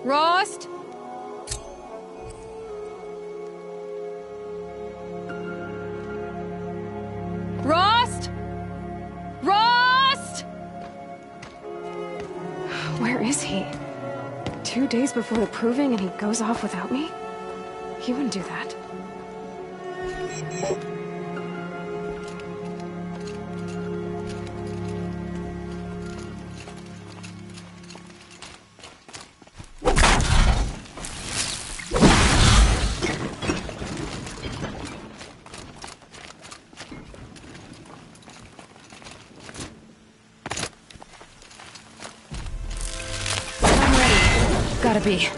Rost? Rost? Rost? Where is he? 2 days before the proving and he goes off without me? He wouldn't do that. Gotta be.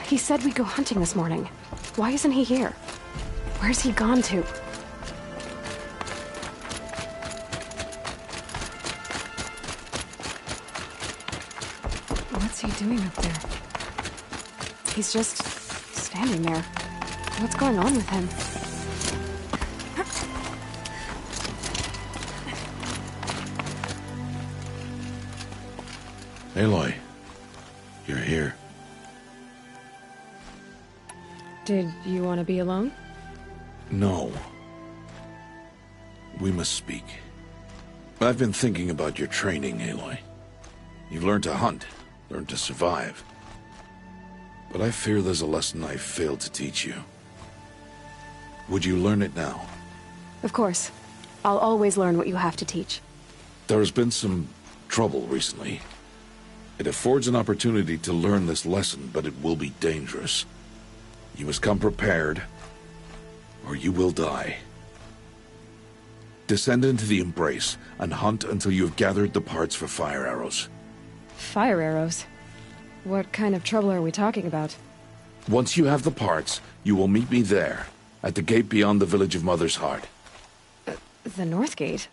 He said we'd go hunting this morning. Why isn't he here? Where's he gone to? What's he doing up there? He's just standing there. What's going on with him? Aloy, you're here. Did you want to be alone? No. We must speak. I've been thinking about your training, Aloy. You've learned to hunt, learned to survive. But I fear there's a lesson I've failed to teach you. Would you learn it now? Of course. I'll always learn what you have to teach. There has been some trouble recently. It affords an opportunity to learn this lesson, but it will be dangerous. You must come prepared, or you will die. Descend into the Embrace, and hunt until you have gathered the parts for fire arrows. Fire arrows? What kind of trouble are we talking about? Once you have the parts, you will meet me there, at the gate beyond the village of Mother's Heart. The North Gate?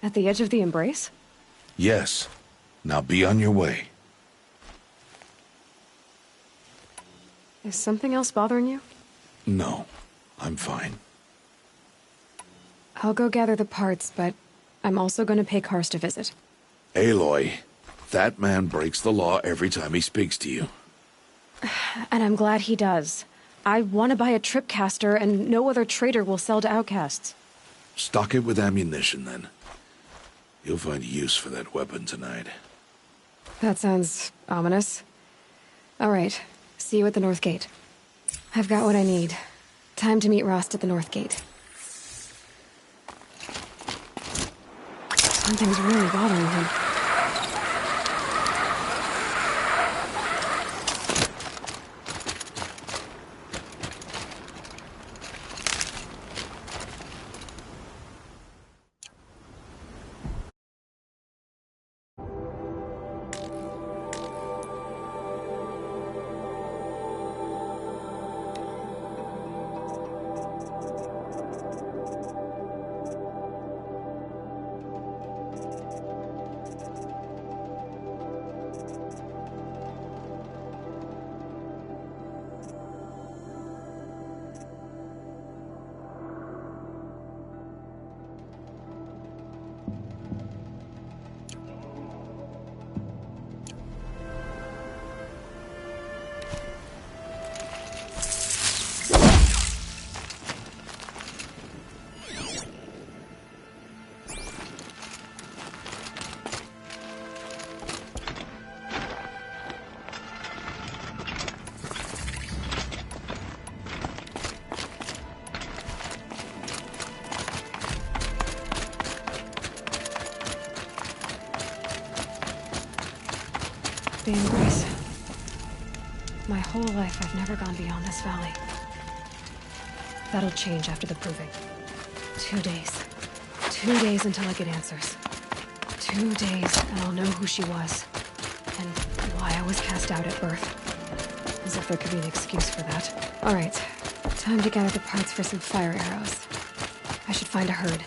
At the edge of the Embrace? Yes. Now be on your way. Is something else bothering you? No, I'm fine. I'll go gather the parts, but I'm also going to pay Karst a visit. Aloy, that man breaks the law every time he speaks to you. And I'm glad he does. I want to buy a tripcaster, and no other trader will sell to outcasts. Stock it with ammunition, then. You'll find use for that weapon tonight. That sounds ominous. All right. See you at the North Gate. I've got what I need. Time to meet Rost at the North Gate. Something's really bothering him. the embrace. My whole life, I've never gone beyond this valley. That'll change after the proving. 2 days. 2 days until I get answers. 2 days, and I'll know who she was. And why I was cast out at birth. As if there could be an excuse for that. All right. Time to gather the parts for some fire arrows. I should find a herd.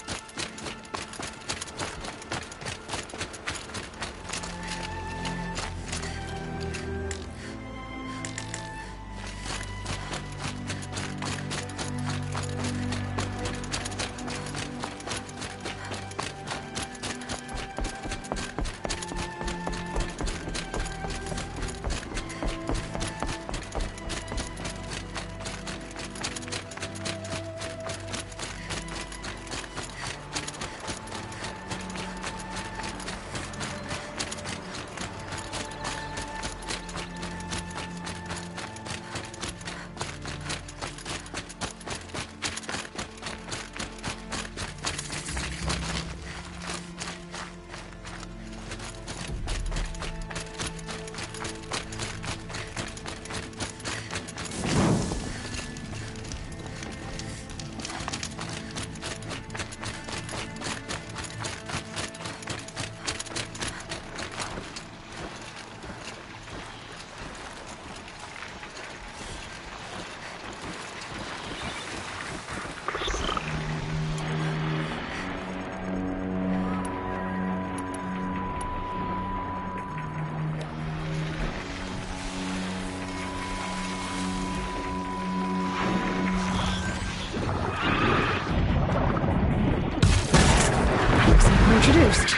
Introduced.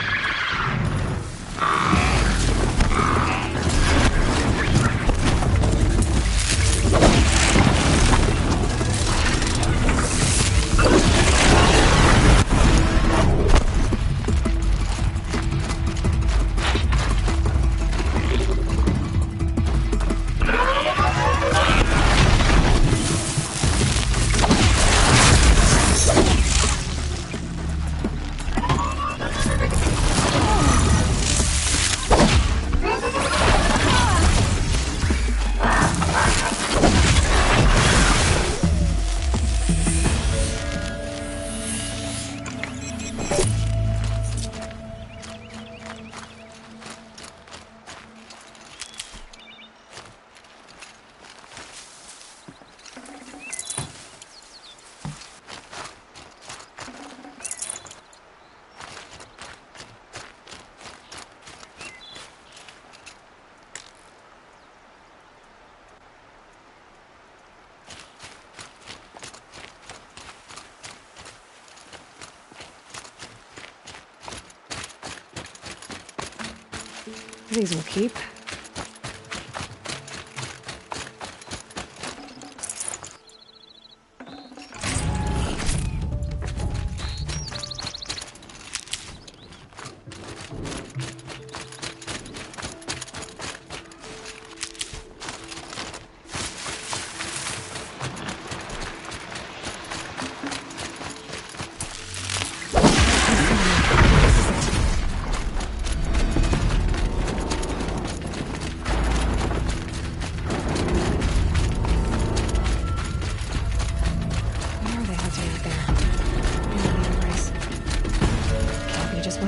These will keep.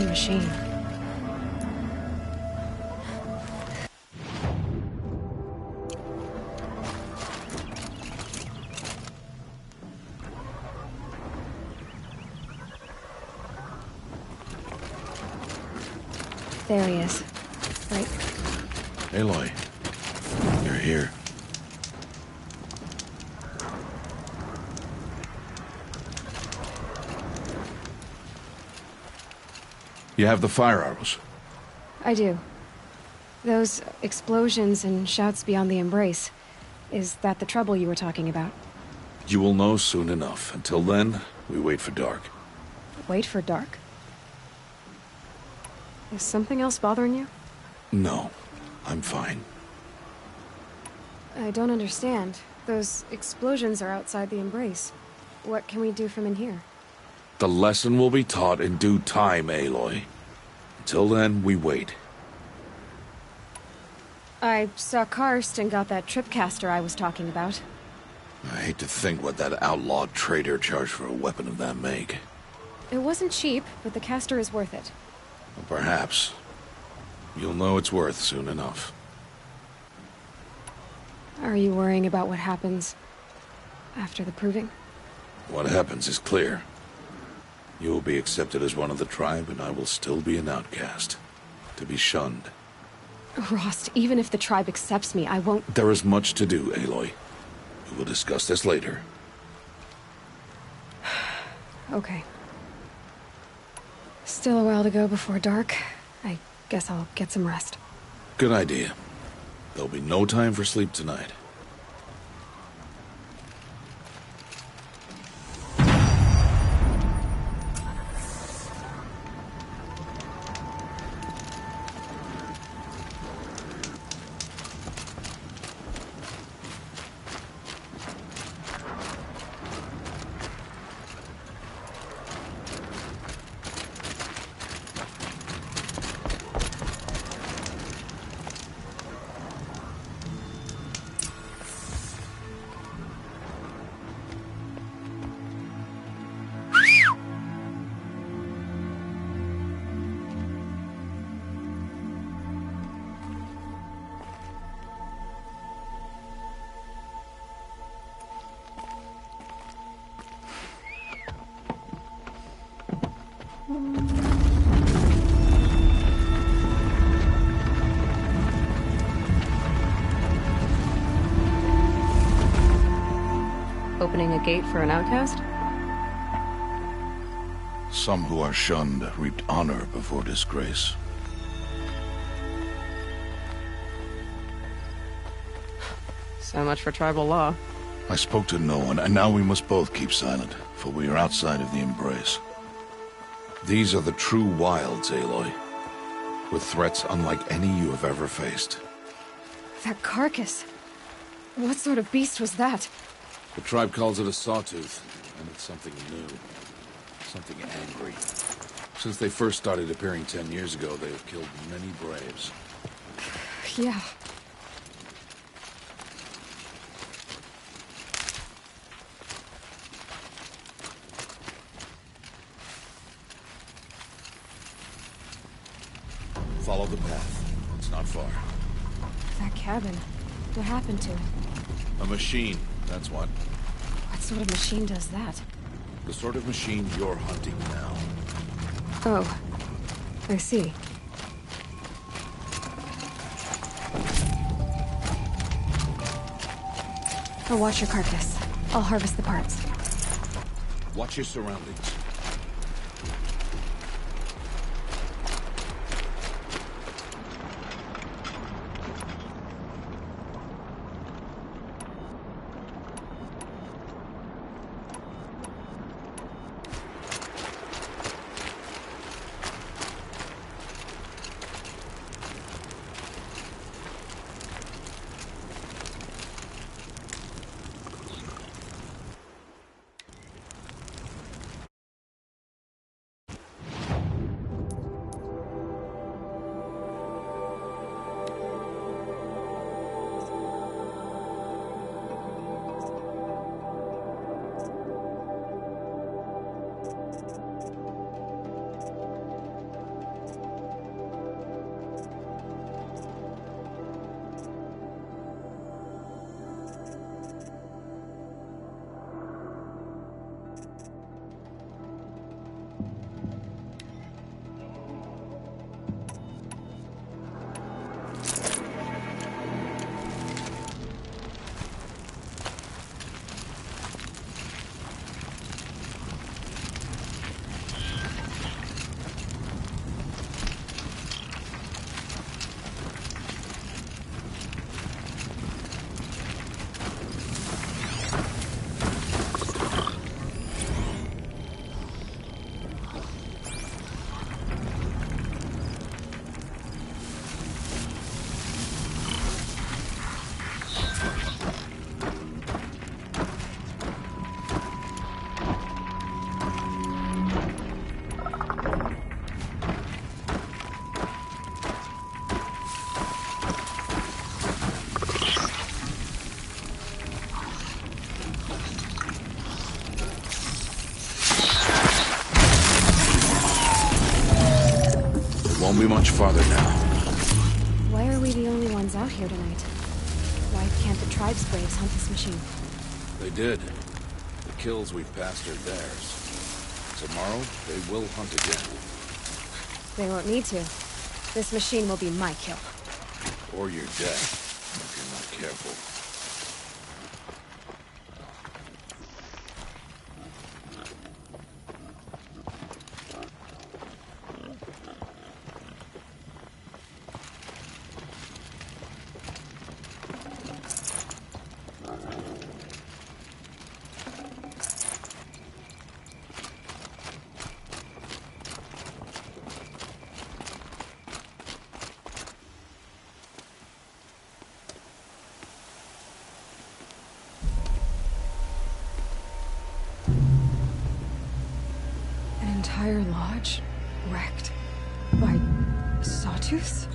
Machine. There he is. Right. Aloy, you're here. You have the fire arrows? I do. Those explosions and shouts beyond the embrace. Is that the trouble you were talking about? You will know soon enough. Until then, we wait for dark. Wait for dark? Is something else bothering you? No, I'm fine. I don't understand. Those explosions are outside the embrace. What can we do from in here? The lesson will be taught in due time, Aloy. Until then, we wait. I saw Karst and got that tripcaster I was talking about. I hate to think what that outlawed trader charged for a weapon of that make. It wasn't cheap, but the caster is worth it. Well, perhaps. You'll know it's worth soon enough. Are you worrying about what happens after the proving? What happens is clear. You will be accepted as one of the tribe, and I will still be an outcast. To be shunned. Rost, even if the tribe accepts me, I won't... There is much to do, Aloy. We will discuss this later. Okay. Still a while to go before dark. I guess I'll get some rest. Good idea. There'll be no time for sleep tonight. Opening a gate for an outcast? Some who are shunned reaped honor before disgrace. So much for tribal law. I spoke to no one, and now we must both keep silent, for we are outside of the embrace. These are the true wilds, Aloy, with threats unlike any you have ever faced. That carcass. What sort of beast was that? The tribe calls it a sawtooth, and it's something new. Something angry. Since they first started appearing 10 years ago, they have killed many braves. Yeah. Follow the path. It's not far. That cabin. What happened to it? A machine, that's what. What sort of machine does that? The sort of machine you're hunting now. Oh. I see. I'll watch your carcass. I'll harvest the parts. Watch your surroundings. Won't be much farther now. Why are we the only ones out here tonight? Why can't the tribe's braves hunt this machine? They did. The kills we've passed are theirs. Tomorrow, they will hunt again. They won't need to. This machine will be my kill. Or your death, if you're not careful. Entire lodge wrecked by sawtooths?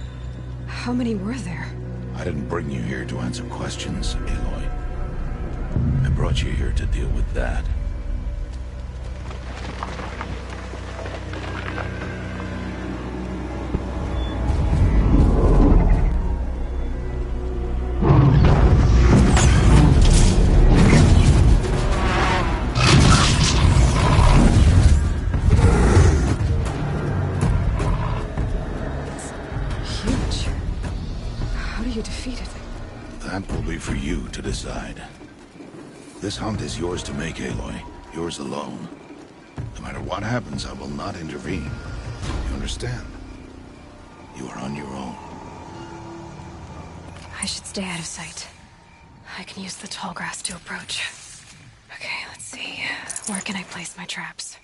How many were there? I didn't bring you here to answer questions, Aloy. I brought you here to deal with that. That will be for you to decide. This hunt is yours to make, Aloy. Yours alone. No matter what happens, I will not intervene. You understand? You are on your own. I should stay out of sight. I can use the tall grass to approach. Okay, let's see. Where can I place my traps?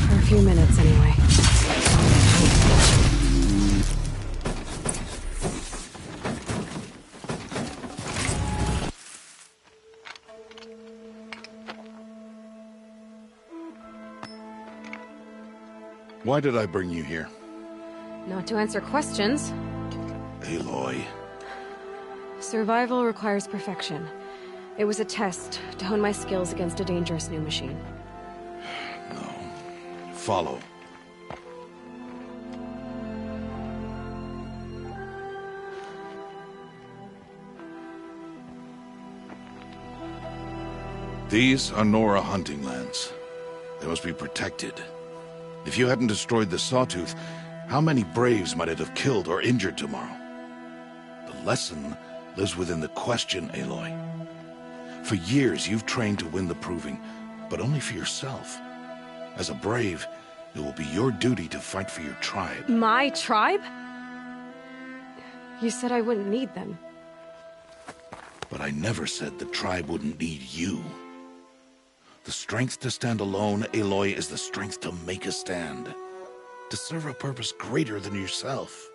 For a few minutes, anyway. Why did I bring you here? Not to answer questions. Aloy. Survival requires perfection. It was a test to hone my skills against a dangerous new machine. No. Follow. These are Nora hunting lands. They must be protected. If you hadn't destroyed the Sawtooth, how many Braves might it have killed or injured tomorrow? The lesson lives within the question, Aloy. For years, you've trained to win the Proving, but only for yourself. As a Brave, it will be your duty to fight for your tribe. My tribe? You said I wouldn't need them. But I never said the tribe wouldn't need you. The strength to stand alone, Aloy, is the strength to make a stand. To serve a purpose greater than yourself.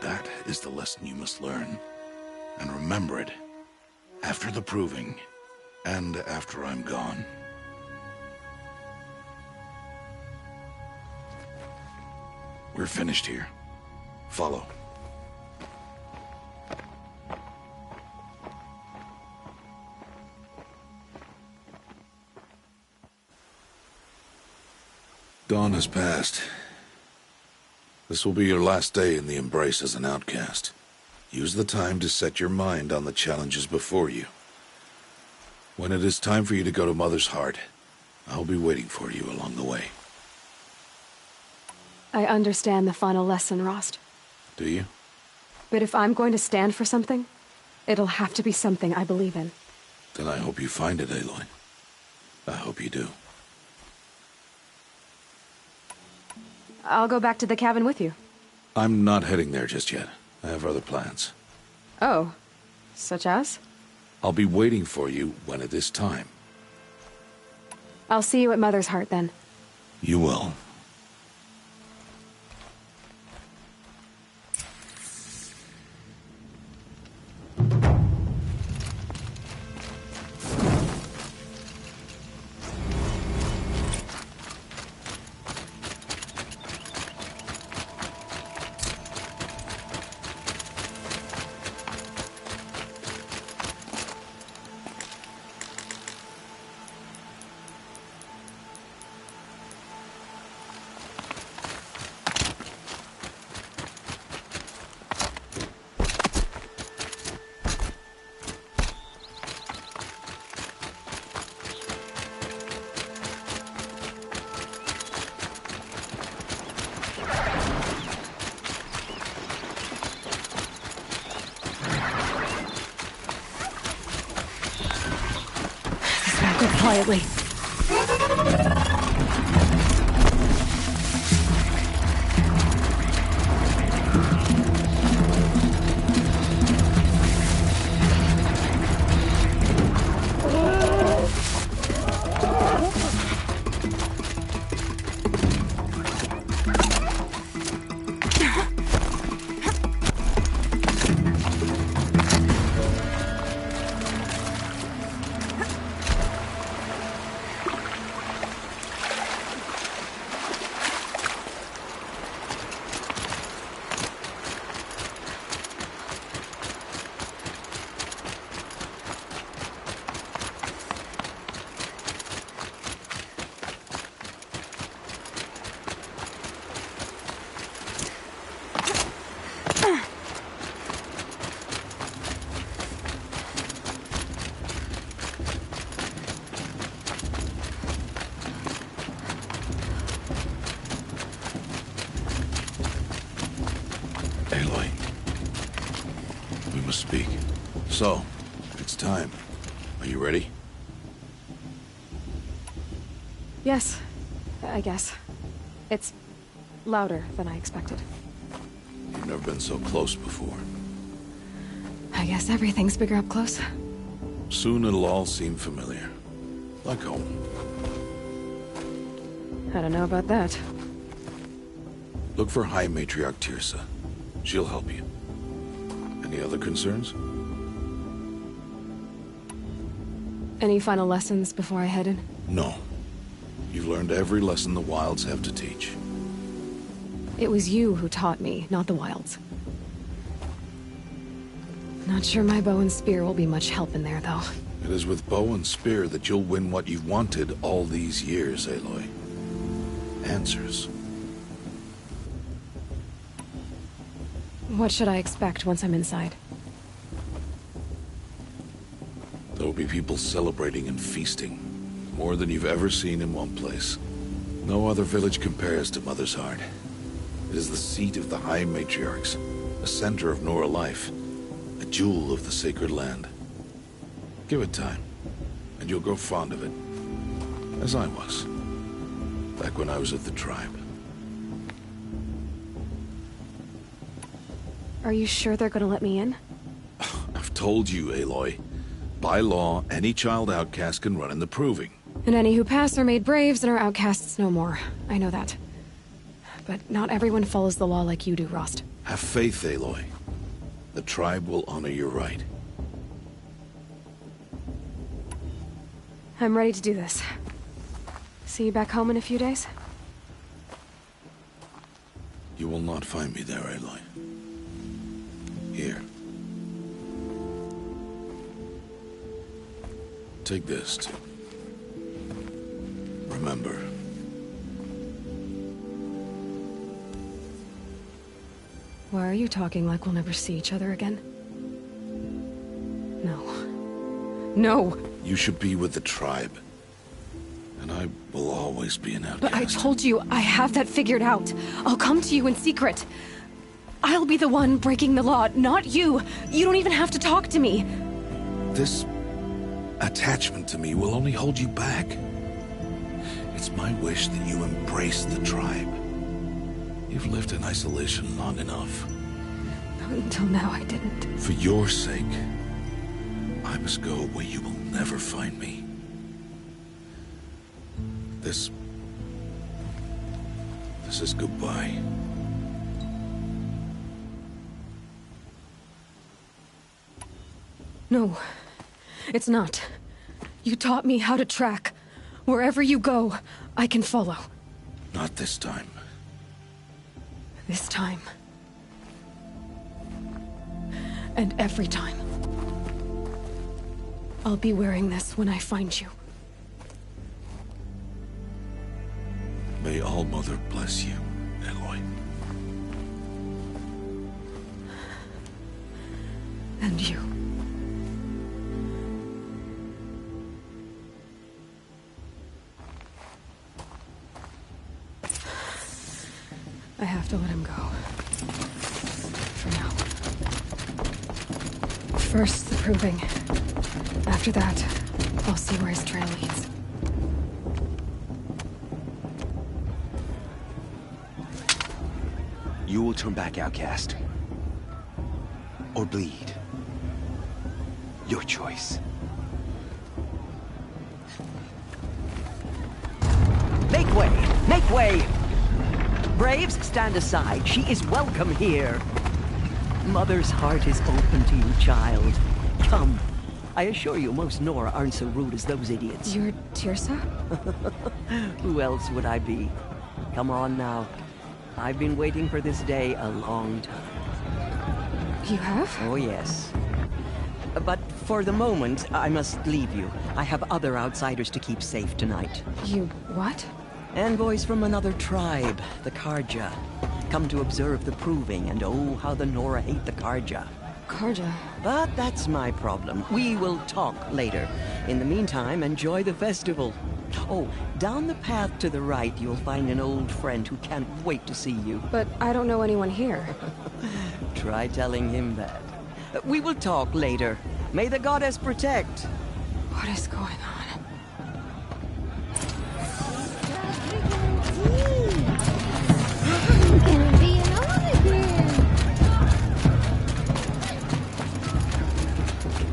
That is the lesson you must learn. And remember it. After the Proving. And after I'm gone. We're finished here. Follow. Dawn has passed. This will be your last day in the Embrace as an outcast. Use the time to set your mind on the challenges before you. When it is time for you to go to Mother's Heart, I'll be waiting for you along the way. I understand the final lesson, Rost. Do you? But if I'm going to stand for something, it'll have to be something I believe in. Then I hope you find it, Aloy. I hope you do. I'll go back to the cabin with you. I'm not heading there just yet. I have other plans. Oh. Such as? I'll be waiting for you when it is time. I'll see you at Mother's Heart, then. You will. Go quietly. Aloy. We must speak. So, it's time. Are you ready? Yes, I guess. It's louder than I expected. You've never been so close before. I guess everything's bigger up close. Soon it'll all seem familiar. Like home. I don't know about that. Look for High Matriarch Tirsa. She'll help you. Any other concerns? Any final lessons before I head in? No. You've learned every lesson the Wilds have to teach. It was you who taught me, not the Wilds. Not sure my bow and spear will be much help in there, though. It is with bow and spear that you'll win what you've wanted all these years, Aloy. Answers. What should I expect once I'm inside? There will be people celebrating and feasting. More than you've ever seen in one place. No other village compares to Mother's Heart. It is the seat of the High Matriarchs, a center of Nora life, a jewel of the sacred land. Give it time, and you'll grow fond of it. As I was, back when I was with the tribe. Are you sure they're gonna let me in? I've told you, Aloy. By law, any child outcast can run in the Proving. And any who pass are made braves and are outcasts no more. I know that. But not everyone follows the law like you do, Rost. Have faith, Aloy. The tribe will honor your right. I'm ready to do this. See you back home in a few days? You will not find me there, Aloy. Here. Take this, too. Remember. Why are you talking like we'll never see each other again? No. No! You should be with the tribe. And I will always be an outcast. But I told you, I have that figured out. I'll come to you in secret. I'll be the one breaking the law, not you. You don't even have to talk to me. This attachment to me will only hold you back. It's my wish that you embrace the tribe. You've lived in isolation long enough. Until now, I didn't. For your sake, I must go where you will never find me. This is goodbye. No, it's not. You taught me how to track. Wherever you go, I can follow. Not this time. This time. And every time. I'll be wearing this when I find you. May All-Mother bless you, Aloy. And you. I have to let him go. For now. First, the Proving. After that, I'll see where his trail leads. You will turn back outcast. Or bleed. Your choice. Make way! Make way! Braves, stand aside. She is welcome here. Mother's heart is open to you, child. Come. I assure you, most Nora aren't so rude as those idiots. You're Tirsa? Who else would I be? Come on now. I've been waiting for this day a long time. You have? Oh, yes. But for the moment, I must leave you. I have other outsiders to keep safe tonight. You what? Envoys from another tribe, the Karja. Come to observe the Proving, and oh, how the Nora hate the Karja. Karja? But that's my problem. We will talk later. In the meantime, enjoy the festival. Oh, down the path to the right, you'll find an old friend who can't wait to see you. But I don't know anyone here. Try telling him that. We will talk later. May the goddess protect. What is going on?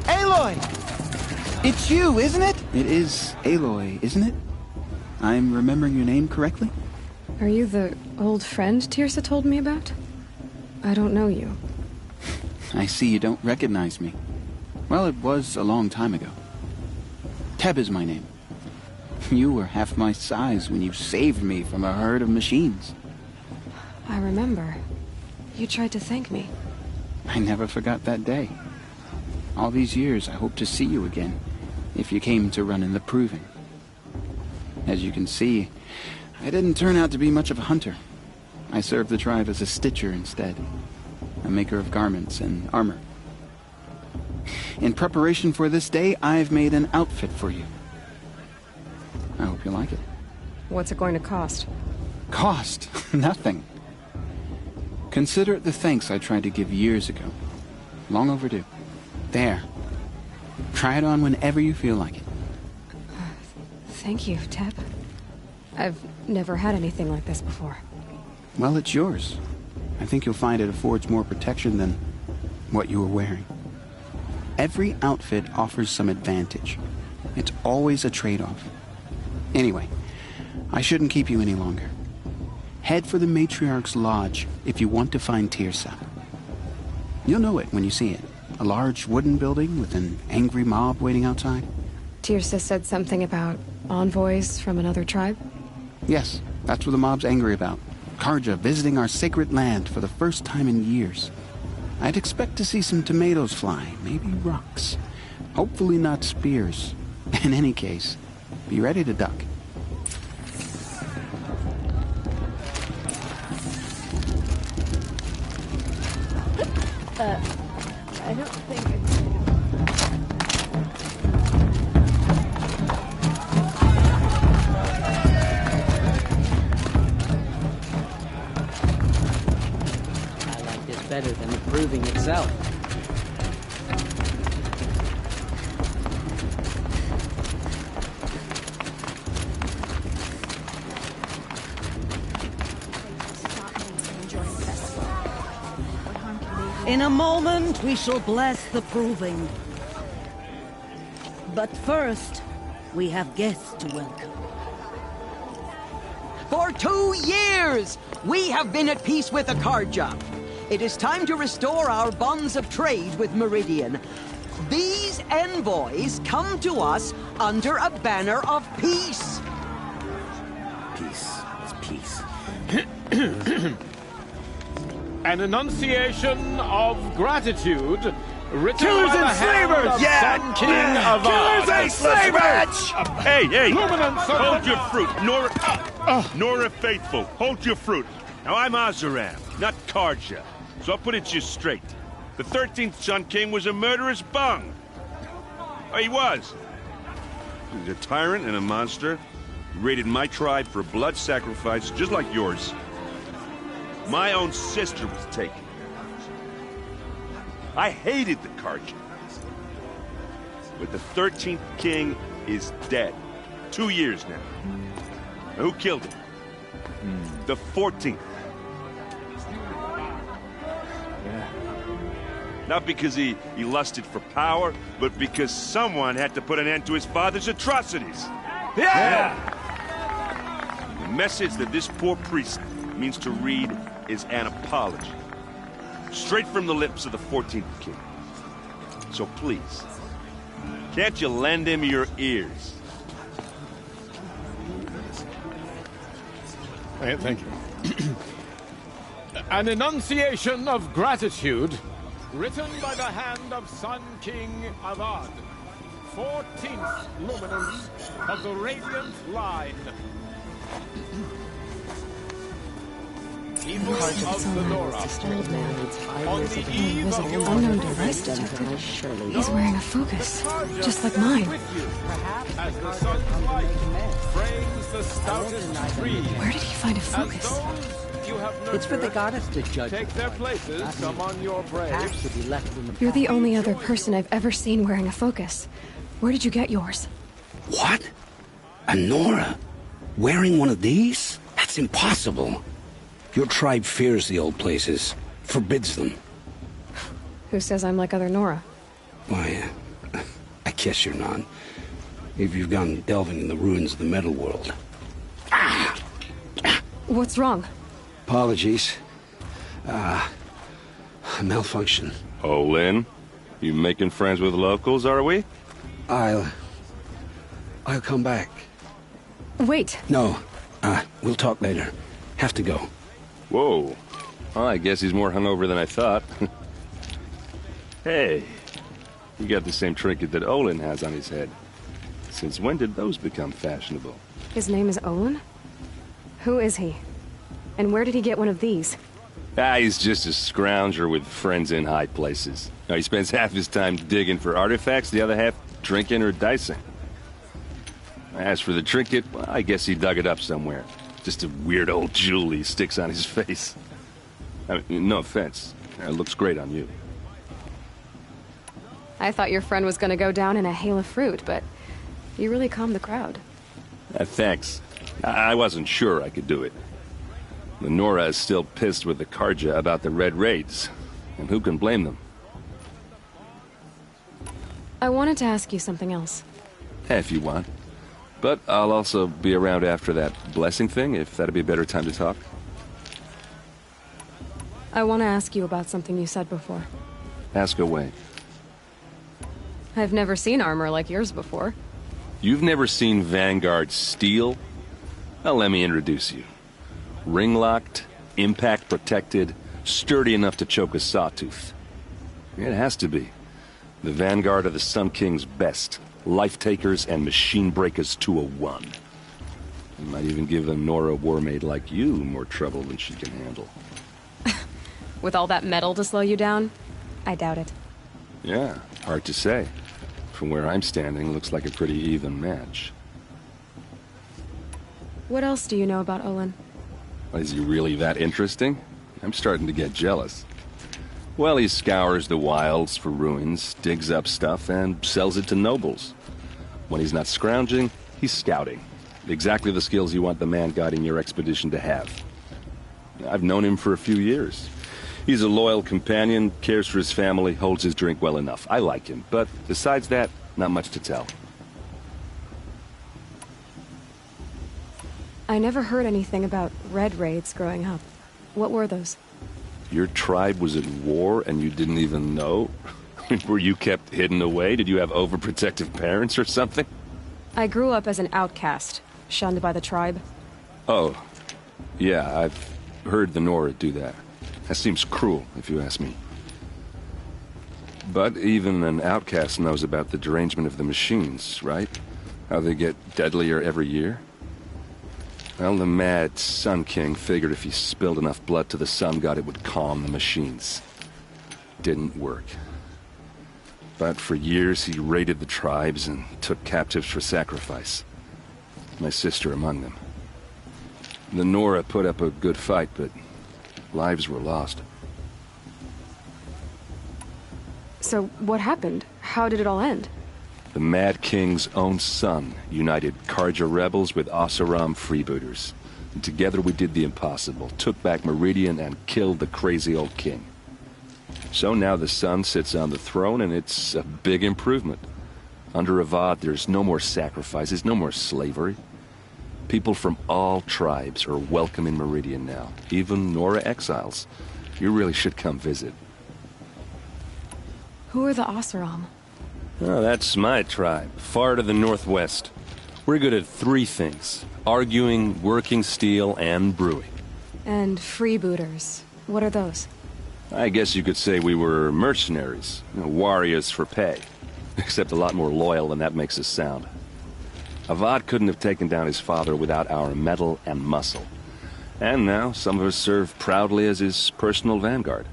Aloy! It's you, isn't it? It is Aloy, isn't it? I'm remembering your name correctly? Are you the old friend Tirsa told me about? I don't know you. I see you don't recognize me. Well, it was a long time ago. Teb is my name. You were half my size when you saved me from a herd of machines. I remember. You tried to thank me. I never forgot that day. All these years, I hope to see you again, if you came to run in the Proving. As you can see, I didn't turn out to be much of a hunter. I served the tribe as a stitcher instead, a maker of garments and armor. In preparation for this day, I've made an outfit for you. I hope you like it. What's it going to cost? Cost? Nothing. Consider it the thanks I tried to give years ago. Long overdue. There. Try it on whenever you feel like it. Thank you, Teb. I've never had anything like this before. Well, it's yours. I think you'll find it affords more protection than what you were wearing. Every outfit offers some advantage. It's always a trade-off. Anyway, I shouldn't keep you any longer. Head for the Matriarch's Lodge if you want to find Tirsa. You'll know it when you see it. A large wooden building with an angry mob waiting outside. Tirsa said something about envoys from another tribe? Yes, that's what the mob's angry about. Karja visiting our sacred land for the first time in years. I'd expect to see some tomatoes fly, maybe rocks. Hopefully not spears. In any case, be ready to duck. I don't think I like this better than the Proving itself. In a moment, we shall bless the Proving. But first, we have guests to welcome. For 2 years, we have been at peace with the Karja. It is time to restore our bonds of trade with Meridian. These envoys come to us under a banner of peace. Peace is peace. An enunciation of gratitude written Killers by the and hand slavers! of Yeah! Sun King of Killers and slavers! Hey, hey! Luminance of Hold the- your fruit, Nora Faithful. Hold your fruit. Now I'm Azaram, not Karja, so I'll put it to you straight. The 13th Sun King was a murderous bung. Oh, he was. He was a tyrant and a monster. He raided my tribe for a blood sacrifice, just like yours. My own sister was taken. I hated the Karja. But the 13th king is dead. 2 years now. Now, who killed him? The 14th. Not because he lusted for power, but because someone had to put an end to his father's atrocities. Yeah! The message that this poor priest means to read is an apology. Straight from the lips of the 14th king. So please, can't you lend him your ears? Thank you. An enunciation of gratitude written by the hand of Sun King Avad, 14th luminance of the Radiant Line. People of the Nora, on the eve of your unknown device detected. He's wearing a focus, just like mine. as the sun's light frames the stoutest tree. Where did he find a focus? Those you have It's for the nurtured goddess to judge. take their places among your Perhaps braves. to be left in the You're the only other person I've ever seen wearing a focus. Where did you get yours? What? A Nora? Wearing one of these? That's impossible. Your tribe fears the old places, forbids them. Who says I'm like other Nora? Why, I guess you're not. If you've gone delving in the ruins of the metal world. What's wrong? Apologies. Malfunction. Oh, Lynn? You making friends with locals, are we? I'll come back. Wait. No. We'll talk later. Have to go. Whoa. Well, I guess he's more hungover than I thought. Hey. You got the same trinket that Olin has on his head. Since when did those become fashionable? His name is Olin? Who is he? And where did he get one of these? He's just a scrounger with friends in high places. Now, he spends half his time digging for artifacts, the other half drinking or dicing. As for the trinket, well, I guess he dug it up somewhere. Just a weird old jewel he sticks on his face. I mean, no offense. It looks great on you. I thought your friend was gonna go down in a hail of fruit, but you really calmed the crowd. Thanks. I wasn't sure I could do it. Lenora is still pissed with the Karja about the Red Raids, and who can blame them? I wanted to ask you something else. If you want. But I'll also be around after that blessing thing, if that'd be a better time to talk. I want to ask you about something you said before. Ask away. I've never seen armor like yours before. You've never seen Vanguard steel? Well, let me introduce you. Ring-locked, impact-protected, sturdy enough to choke a sawtooth. It has to be. The Vanguard of the Sun King's best. Life-takers and machine-breakers to a one. You might even give a Nora warmaid like you more trouble than she can handle. With all that metal to slow you down? I doubt it. Yeah, hard to say. From where I'm standing, looks like a pretty even match. What else do you know about Olin? Is he really that interesting? I'm starting to get jealous. Well, he scours the wilds for ruins, digs up stuff, and sells it to nobles. When he's not scrounging, he's scouting. Exactly the skills you want the man guiding your expedition to have. I've known him for a few years. He's a loyal companion, cares for his family, holds his drink well enough. I like him, but besides that, not much to tell. I never heard anything about Red Raids growing up. What were those? Your tribe was at war and you didn't even know? Were you kept hidden away? Did you have overprotective parents or something? I grew up as an outcast, shunned by the tribe. Oh, yeah, I've heard the Nora do that. That seems cruel, if you ask me. But even an outcast knows about the derangement of the machines, right? How they get deadlier every year? Well, the mad Sun King figured if he spilled enough blood to the Sun God, it would calm the machines. Didn't work. But for years, he raided the tribes and took captives for sacrifice. My sister among them. The Nora put up a good fight, but lives were lost. So, what happened? How did it all end? The Mad King's own son united Karja rebels with Oseram freebooters. And together we did the impossible, took back Meridian and killed the crazy old king. So now the son sits on the throne and it's a big improvement. Under Avad, there's no more sacrifices, no more slavery. People from all tribes are welcome in Meridian now, even Nora exiles. You really should come visit. Who are the Oseram? Oh, that's my tribe, far to the northwest. We're good at three things: arguing, working steel, and brewing. And freebooters. What are those? I guess you could say we were mercenaries, warriors for pay. Except a lot more loyal than that makes us sound. Avad couldn't have taken down his father without our metal and muscle. And now some of us serve proudly as his personal vanguard.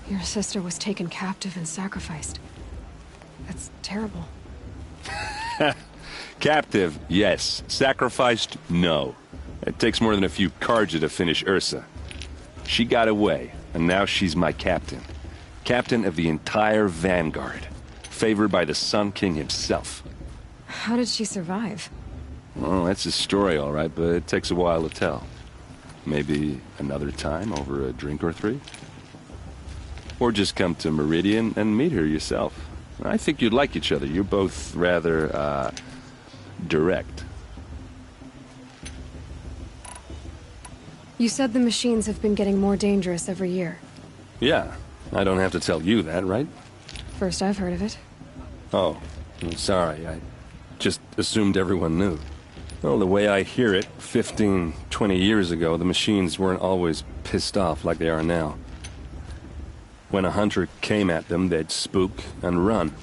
Your sister was taken captive and sacrificed. That's terrible. Captive, yes. Sacrificed, no. It takes more than a few Karja to finish Ursa. She got away, and now she's my captain. Captain of the entire Vanguard. Favored by the Sun King himself. How did she survive? Well, that's a story, all right, but it takes a while to tell. Maybe another time over a drink or three? Or just come to Meridian and meet her yourself. I think you'd like each other. You're both rather, direct. You said the machines have been getting more dangerous every year. Yeah, I don't have to tell you that, right? First I've heard of it. Oh, I'm sorry. I just assumed everyone knew. Well, the way I hear it, 15, 20 years ago, the machines weren't always pissed off like they are now. When a hunter came at them, they'd spook and run.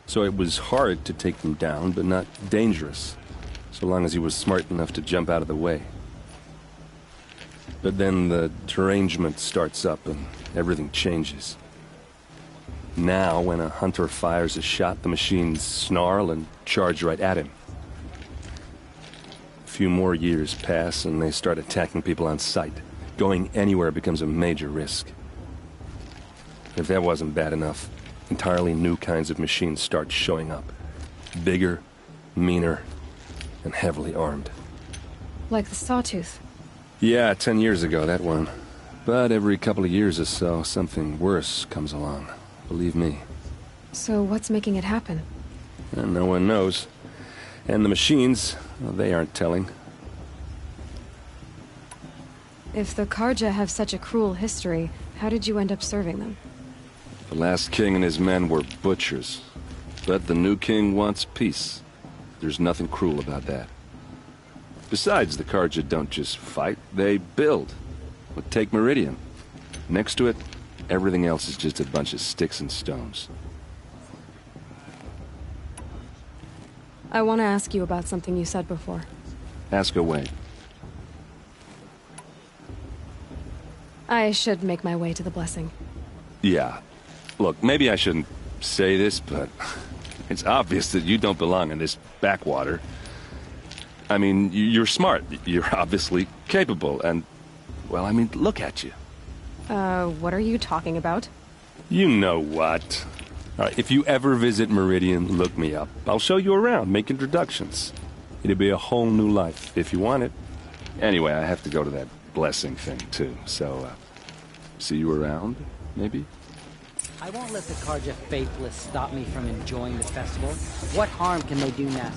So it was hard to take them down, but not dangerous, so long as he was smart enough to jump out of the way. But then the derangement starts up and everything changes. Now, when a hunter fires a shot, the machines snarl and charge right at him. A few more years pass and they start attacking people on sight. Going anywhere becomes a major risk. If that wasn't bad enough, entirely new kinds of machines start showing up. Bigger, meaner, and heavily armed. Like the Sawtooth. Yeah, 10 years ago, that one. But every couple of years or so, something worse comes along. Believe me. So what's making it happen? And no one knows. And the machines, well, they aren't telling. If the Karja have such a cruel history, how did you end up serving them? The last king and his men were butchers. But the new king wants peace. There's nothing cruel about that. Besides, the Karja don't just fight, they build. But take Meridian. Next to it, everything else is just a bunch of sticks and stones. I want to ask you about something you said before. Ask away. I should make my way to the blessing. Yeah. Look, maybe I shouldn't say this, but it's obvious that you don't belong in this backwater. I mean, you're smart. You're obviously capable, and, well, I mean, look at you. What are you talking about? You know what. All right, if you ever visit Meridian, look me up. I'll show you around, make introductions. It'll be a whole new life, if you want it. Anyway, I have to go to that blessing thing, too, so, see you around, maybe? I won't let the Karja faithless stop me from enjoying the festival. What harm can they do now?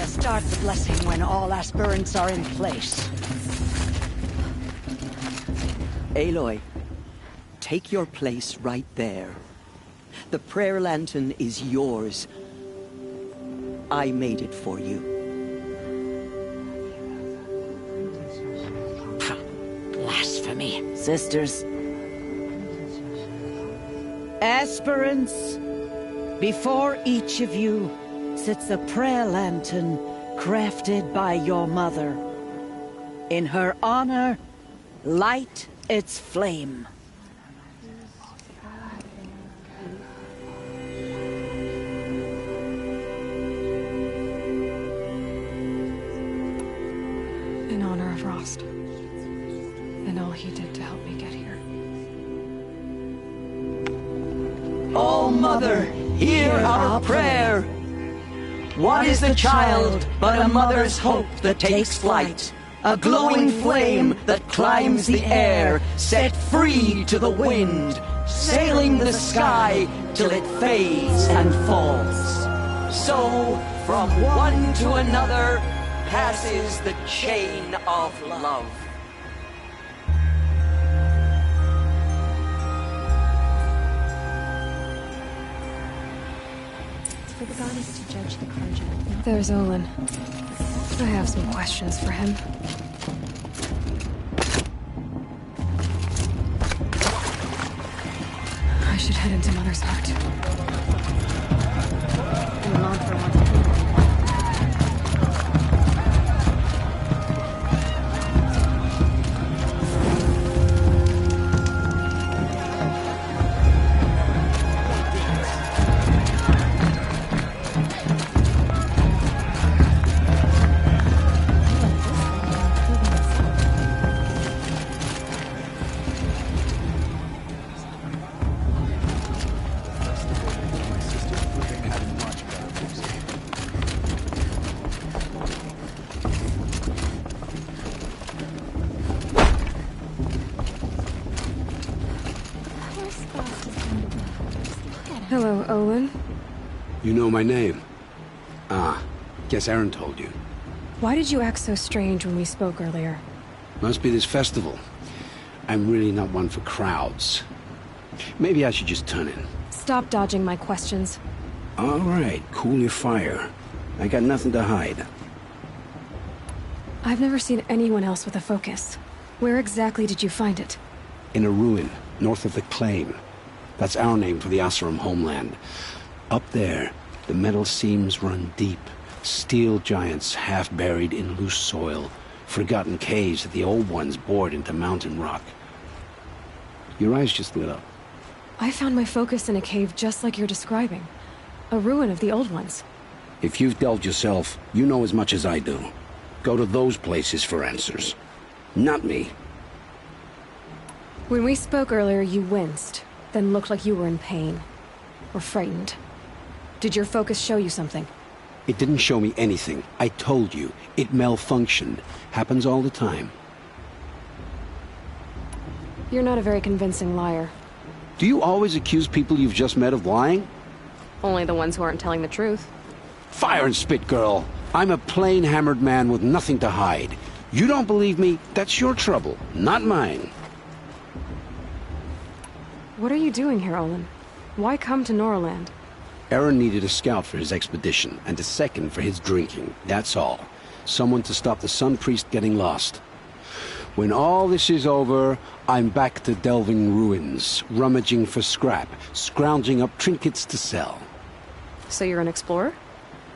Start the blessing when all aspirants are in place. Aloy, take your place right there. The prayer lantern is yours. I made it for you. Blasphemy. Sisters. Aspirants, before each of you sits a prayer lantern crafted by your mother. In her honor, light its flame. In honor of Rost. And all he did to help me get here. Oh, Mother, hear our prayer. What is the child but a mother's hope that takes flight? A glowing flame that climbs the air, set free to the wind, sailing the sky till it fades and falls. So, from one to another, passes the chain of love. For the goddess to judge the Karja. There's Olin. I have some questions for him. I should head into Mother's Heart. And log for one. know my name? Ah, guess Aaron told you. Why did you act so strange when we spoke earlier? Must be this festival. I'm really not one for crowds. Maybe I should just turn in. Stop dodging my questions. All right, cool your fire. I got nothing to hide. I've never seen anyone else with a focus. Where exactly did you find it? In a ruin, north of the Claim. That's our name for the Asuram homeland. Up there, the metal seams run deep. Steel giants half buried in loose soil. Forgotten caves that the old ones bored into mountain rock. Your eyes just lit up. I found my focus in a cave just like you're describing. A ruin of the old ones. If you've delved yourself, you know as much as I do. Go to those places for answers. Not me. When we spoke earlier, you winced, then looked like you were in pain. Or frightened. Did your focus show you something? It didn't show me anything. I told you. It malfunctioned. Happens all the time. You're not a very convincing liar. Do you always accuse people you've just met of lying? Only the ones who aren't telling the truth. Fire and spit, girl. I'm a plain hammered man with nothing to hide. You don't believe me? That's your trouble, not mine. What are you doing here, Olin? Why come to Norland? Aaron needed a scout for his expedition, and a second for his drinking. That's all. Someone to stop the Sun Priest getting lost. When all this is over, I'm back to delving ruins, rummaging for scrap, scrounging up trinkets to sell. So you're an explorer?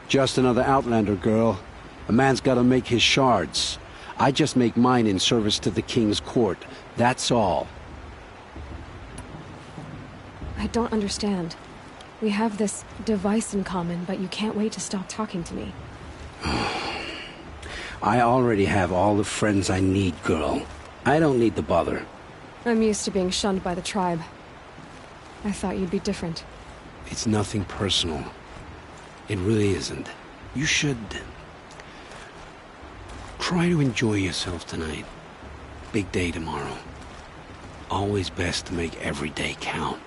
Just another Outlander, girl. A man's gotta make his shards. I just make mine in service to the King's court. That's all. I don't understand. We have this device in common, but you can't wait to stop talking to me. I already have all the friends I need, girl. I don't need the bother. I'm used to being shunned by the tribe. I thought you'd be different. It's nothing personal. It really isn't. You should... try to enjoy yourself tonight. Big day tomorrow. Always best to make every day count.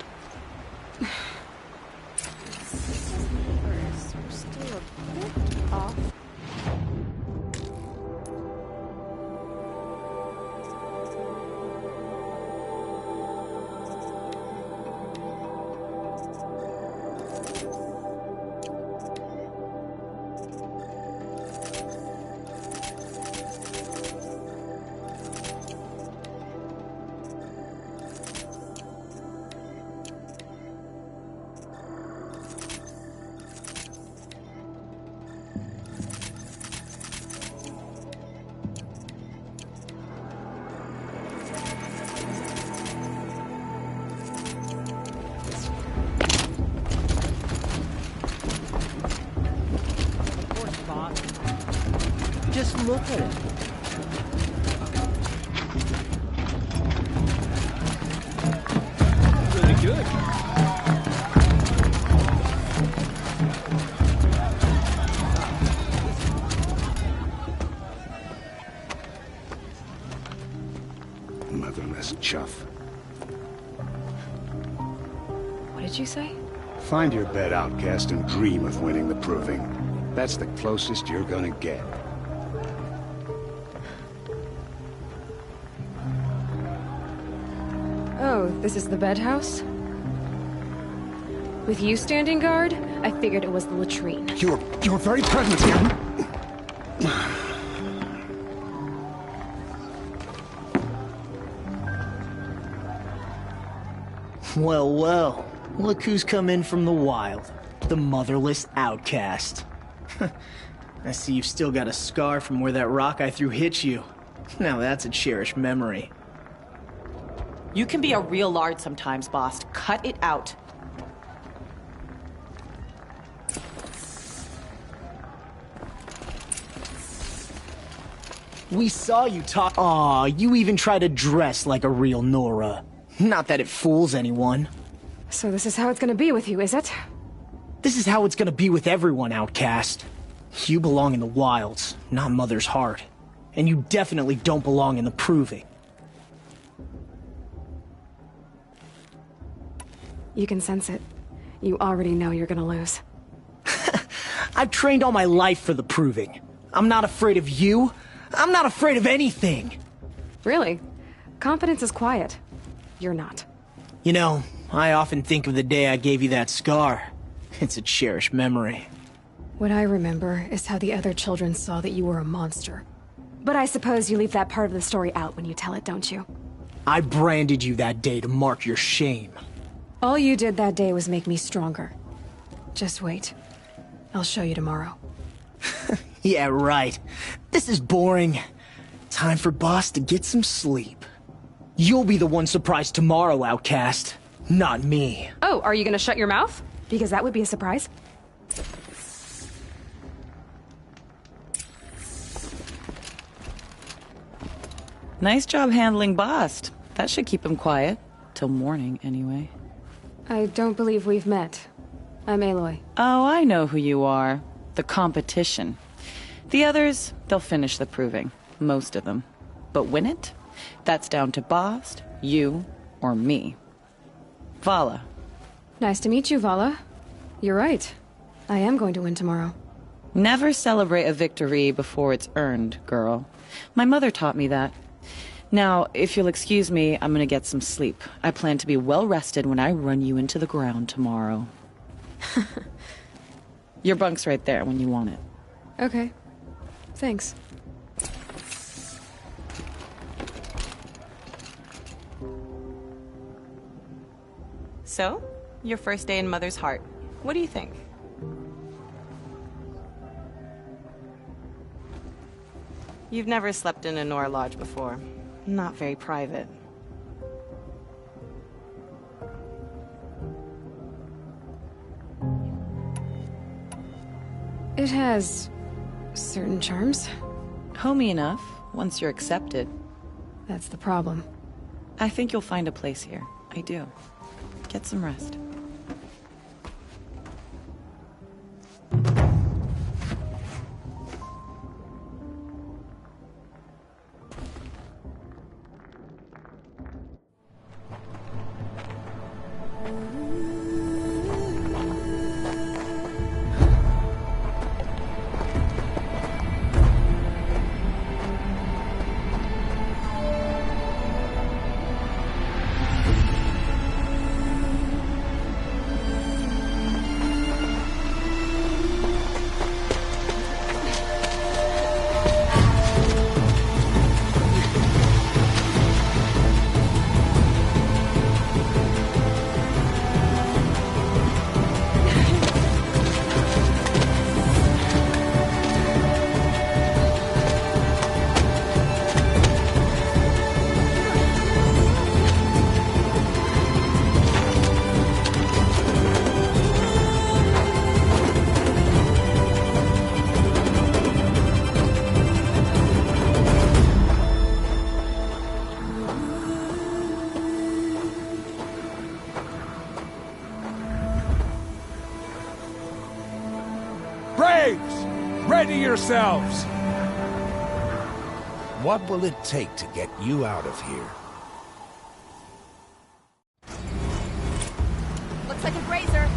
Just look at it. Really good. Motherless chuff. What did you say? Find your bed, outcast, and dream of winning the proving. That's the closest you're gonna get. Oh, this is the bedhouse? With you standing guard, I figured it was the latrine. Your very presence here. Well, well. Look who's come in from the wild. The motherless outcast. I see you've still got a scar from where that rock I threw hit you. Now that's a cherished memory. You can be a real lard sometimes, boss. Cut it out. We saw you talk. Aw, you even try to dress like a real Nora. Not that it fools anyone. So this is how it's gonna be with you, is it? This is how it's gonna be with everyone, outcast. You belong in the wilds, not Mother's heart. And you definitely don't belong in the proving. You can sense it. You already know you're gonna lose. I've trained all my life for the proving. I'm not afraid of you. I'm not afraid of anything. Really? Confidence is quiet. You're not. You know, I often think of the day I gave you that scar. It's a cherished memory. What I remember is how the other children saw that you were a monster. But I suppose you leave that part of the story out when you tell it, don't you? I branded you that day to mark your shame. All you did that day was make me stronger. Just wait. I'll show you tomorrow. Yeah, right. This is boring. Time for Boss to get some sleep. You'll be the one surprised tomorrow, outcast. Not me. Oh, are you gonna shut your mouth? Because that would be a surprise. Nice job handling Bast. That should keep him quiet. Till morning, anyway. I don't believe we've met. I'm Aloy. Oh, I know who you are. The competition. The others, they'll finish the proving. Most of them. But win it? That's down to Bast, you, or me. Vala. Nice to meet you, Vala. You're right. I am going to win tomorrow. Never celebrate a victory before it's earned, girl. My mother taught me that. Now, if you'll excuse me, I'm gonna get some sleep. I plan to be well rested when I run you into the ground tomorrow. Your bunk's right there when you want it. Okay. Thanks. So, your first day in Mother's Heart. What do you think? You've never slept in a Nora Lodge before. Not very private. It has certain charms. Homey enough, once you're accepted. That's the problem. I think you'll find a place here. I do. Get some rest. Ready yourselves! What will it take to get you out of here? Looks like a grazer.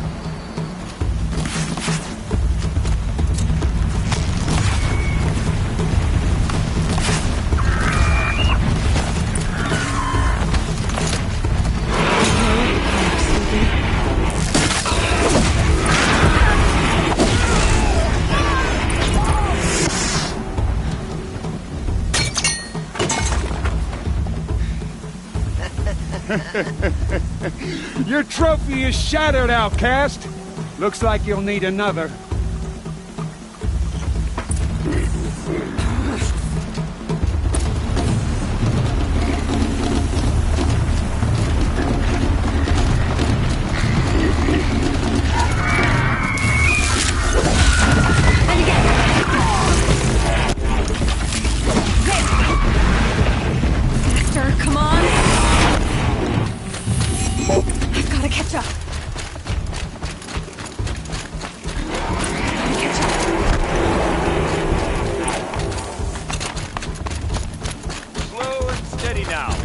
Your trophy is shattered, outcast. Looks like you'll need another. Come on! I've gotta catch up. Slow and steady now.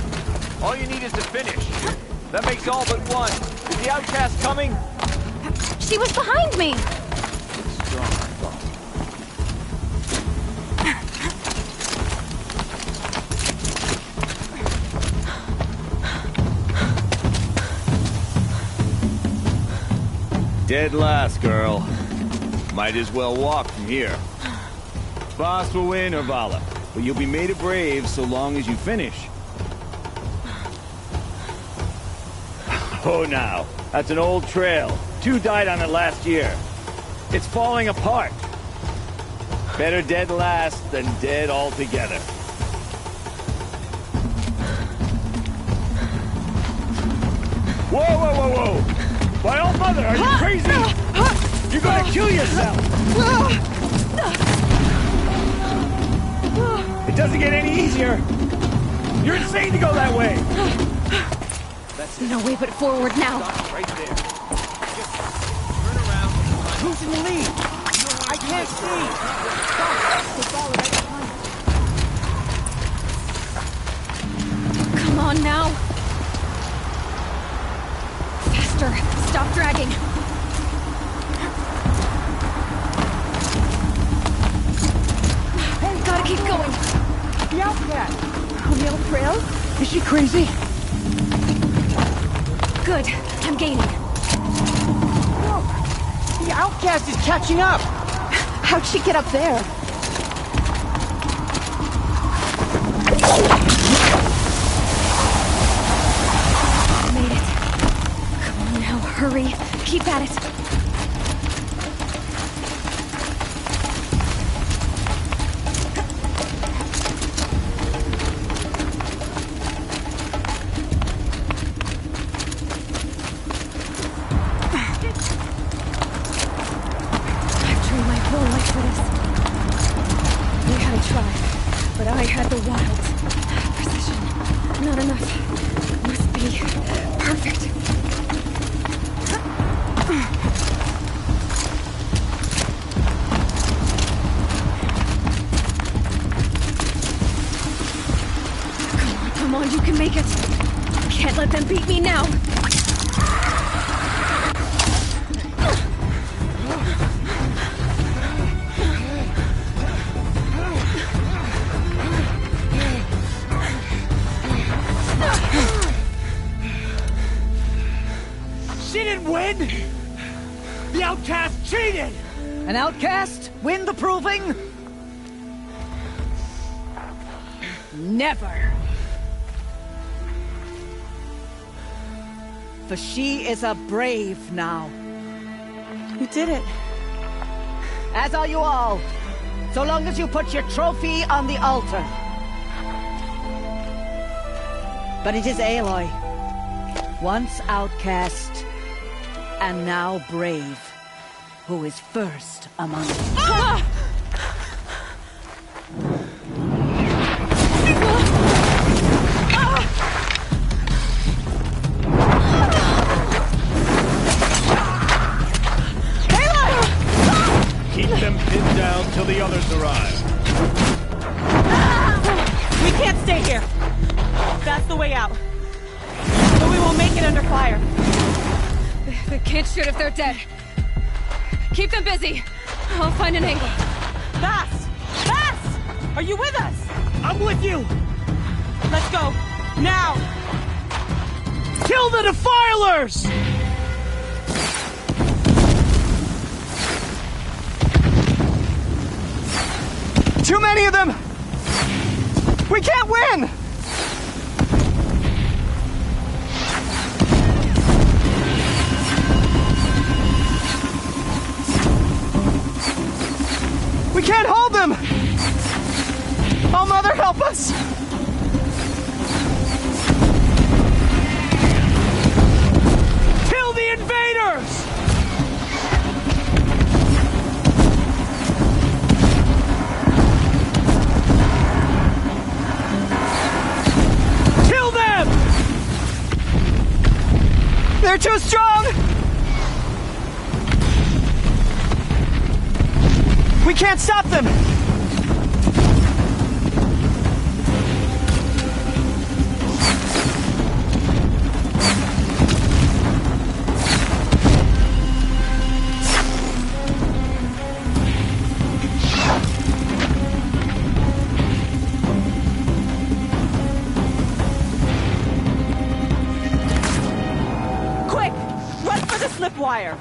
All you need is to finish. That makes all but one. Is the outcast coming? She was behind me! Strong, Dead last, girl. Might as well walk from here. Boss will win, or Vala, but you'll be made a brave so long as you finish. Oh, now. That's an old trail. 2 died on it last year. It's falling apart. Better dead last than dead altogether. Whoa, whoa, whoa, whoa! My old mother, are you crazy? You're gonna kill yourself! It doesn't get any easier! You're insane to go that way! No way but forward now. Stop right there. Just turn around. Who's in the lead? I can't see! Come on now. Faster. Stop dragging. Hey, gotta keep going. The outcast! On the old trail? Is she crazy? Good. I'm gaining. Whoa! The outcast is catching up! How'd she get up there? Made it. Come on now, hurry. Keep at it. I had the wild precision. Not enough. Must be perfect. Come on, you can make it. Can't let them beat me now. The outcast cheated! An outcast? Win the proving? Never. For she is a brave now. You did it. As are you all. So long as you put your trophy on the altar. But it is Aloy. Once outcast, and now brave, who is first among us. Ah! Keep them pinned down till the others arrive. We can't stay here. That's the way out. But we won't make it under fire. They can't shoot if they're dead. Keep them busy. I'll find an angle. Bass! Bass! Are you with us? I'm with you! Let's go. Now! Kill the defilers! Too many of them! We can't win! We can't hold them! Oh, Mother, help us! Kill the invaders! Kill them! They're too strong! We can't stop them! Quick! Run for the slip wire!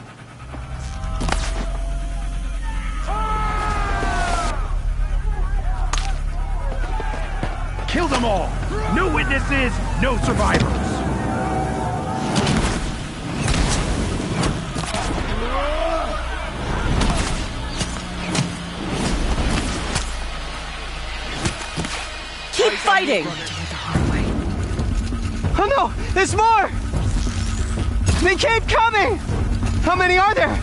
Kill them all! No witnesses, no survivors! Keep fighting! Oh no! There's more! They keep coming! How many are there?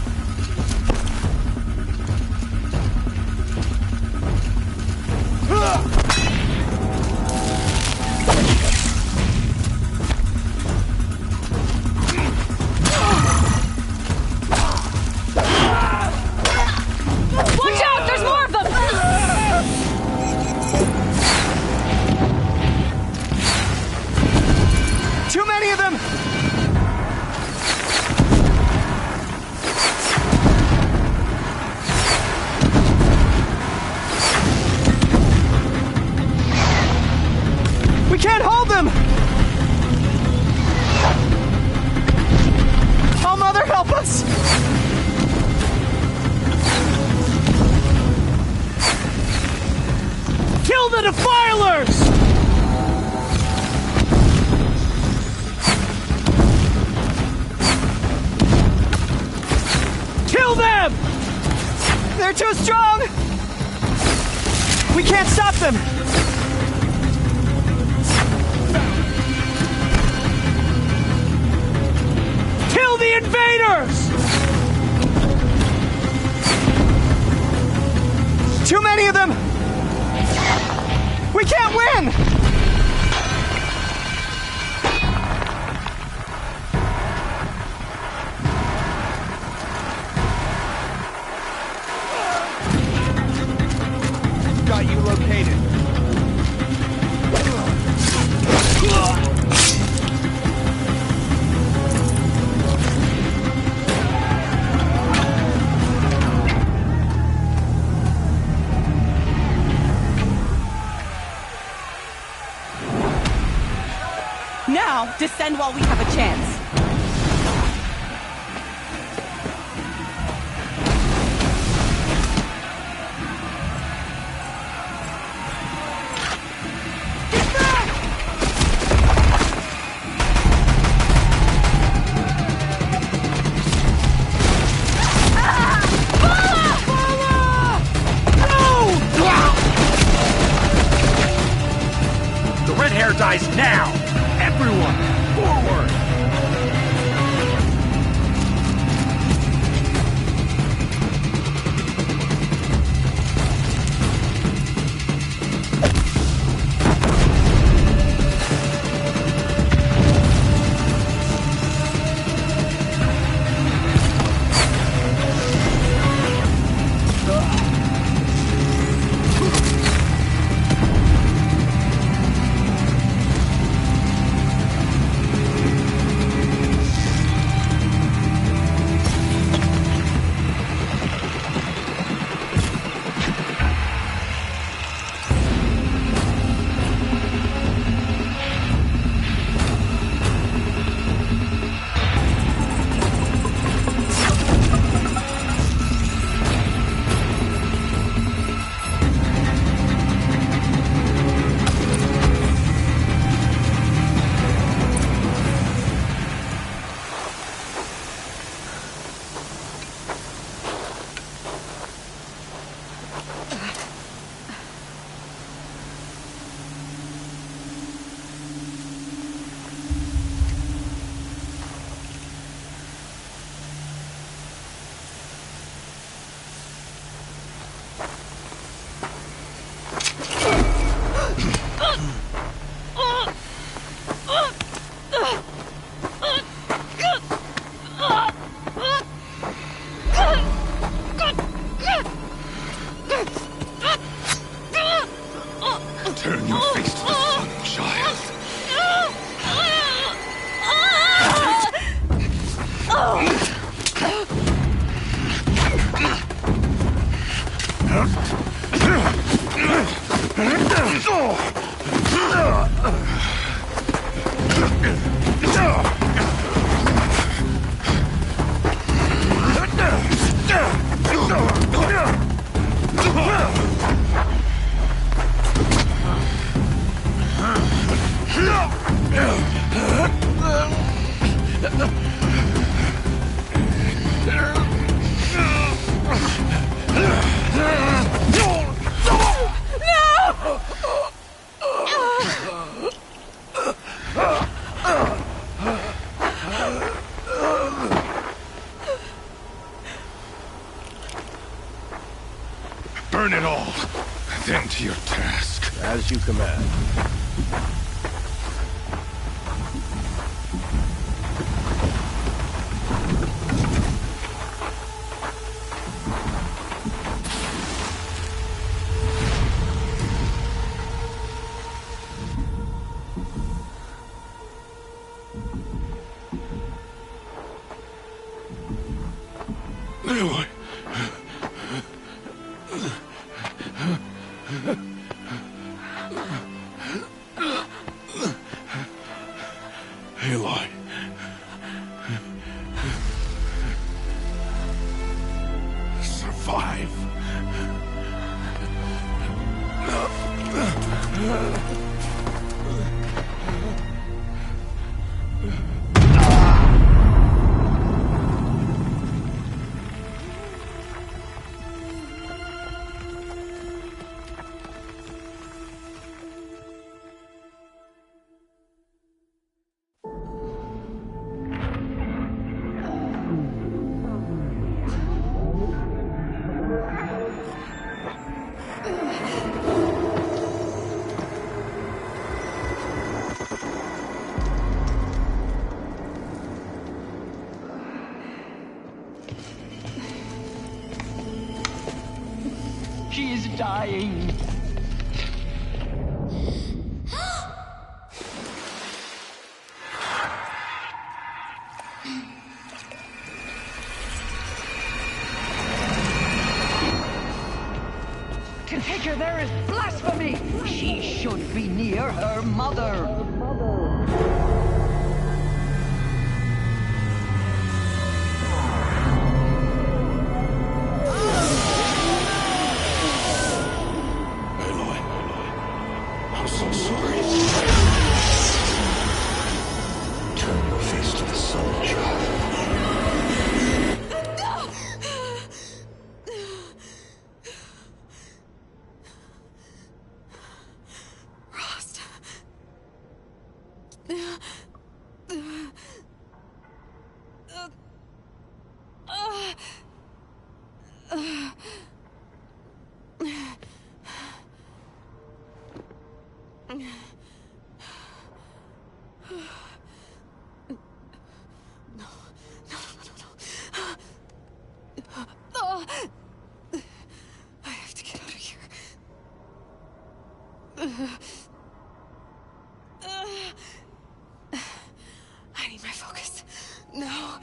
Watch out! There's more of them! Too many of them! We can't hold them! Oh, Mother, help us! Kill the defilers! Kill them! They're too strong! We can't stop them! Kill the invaders! Too many of them! We can't win! Got you located. Now, descend while we have a chance. The red hair dies now! Everyone, forward! Turn your face to the sun, child. Attend to your task. As you command. Aloy. Aloy. Survive. She is dying. To take her there is blasphemy. She should be near her mother. I'm so sorry. Turn your face to the sun, child. Rost. I have to get out of here. I need my focus. No.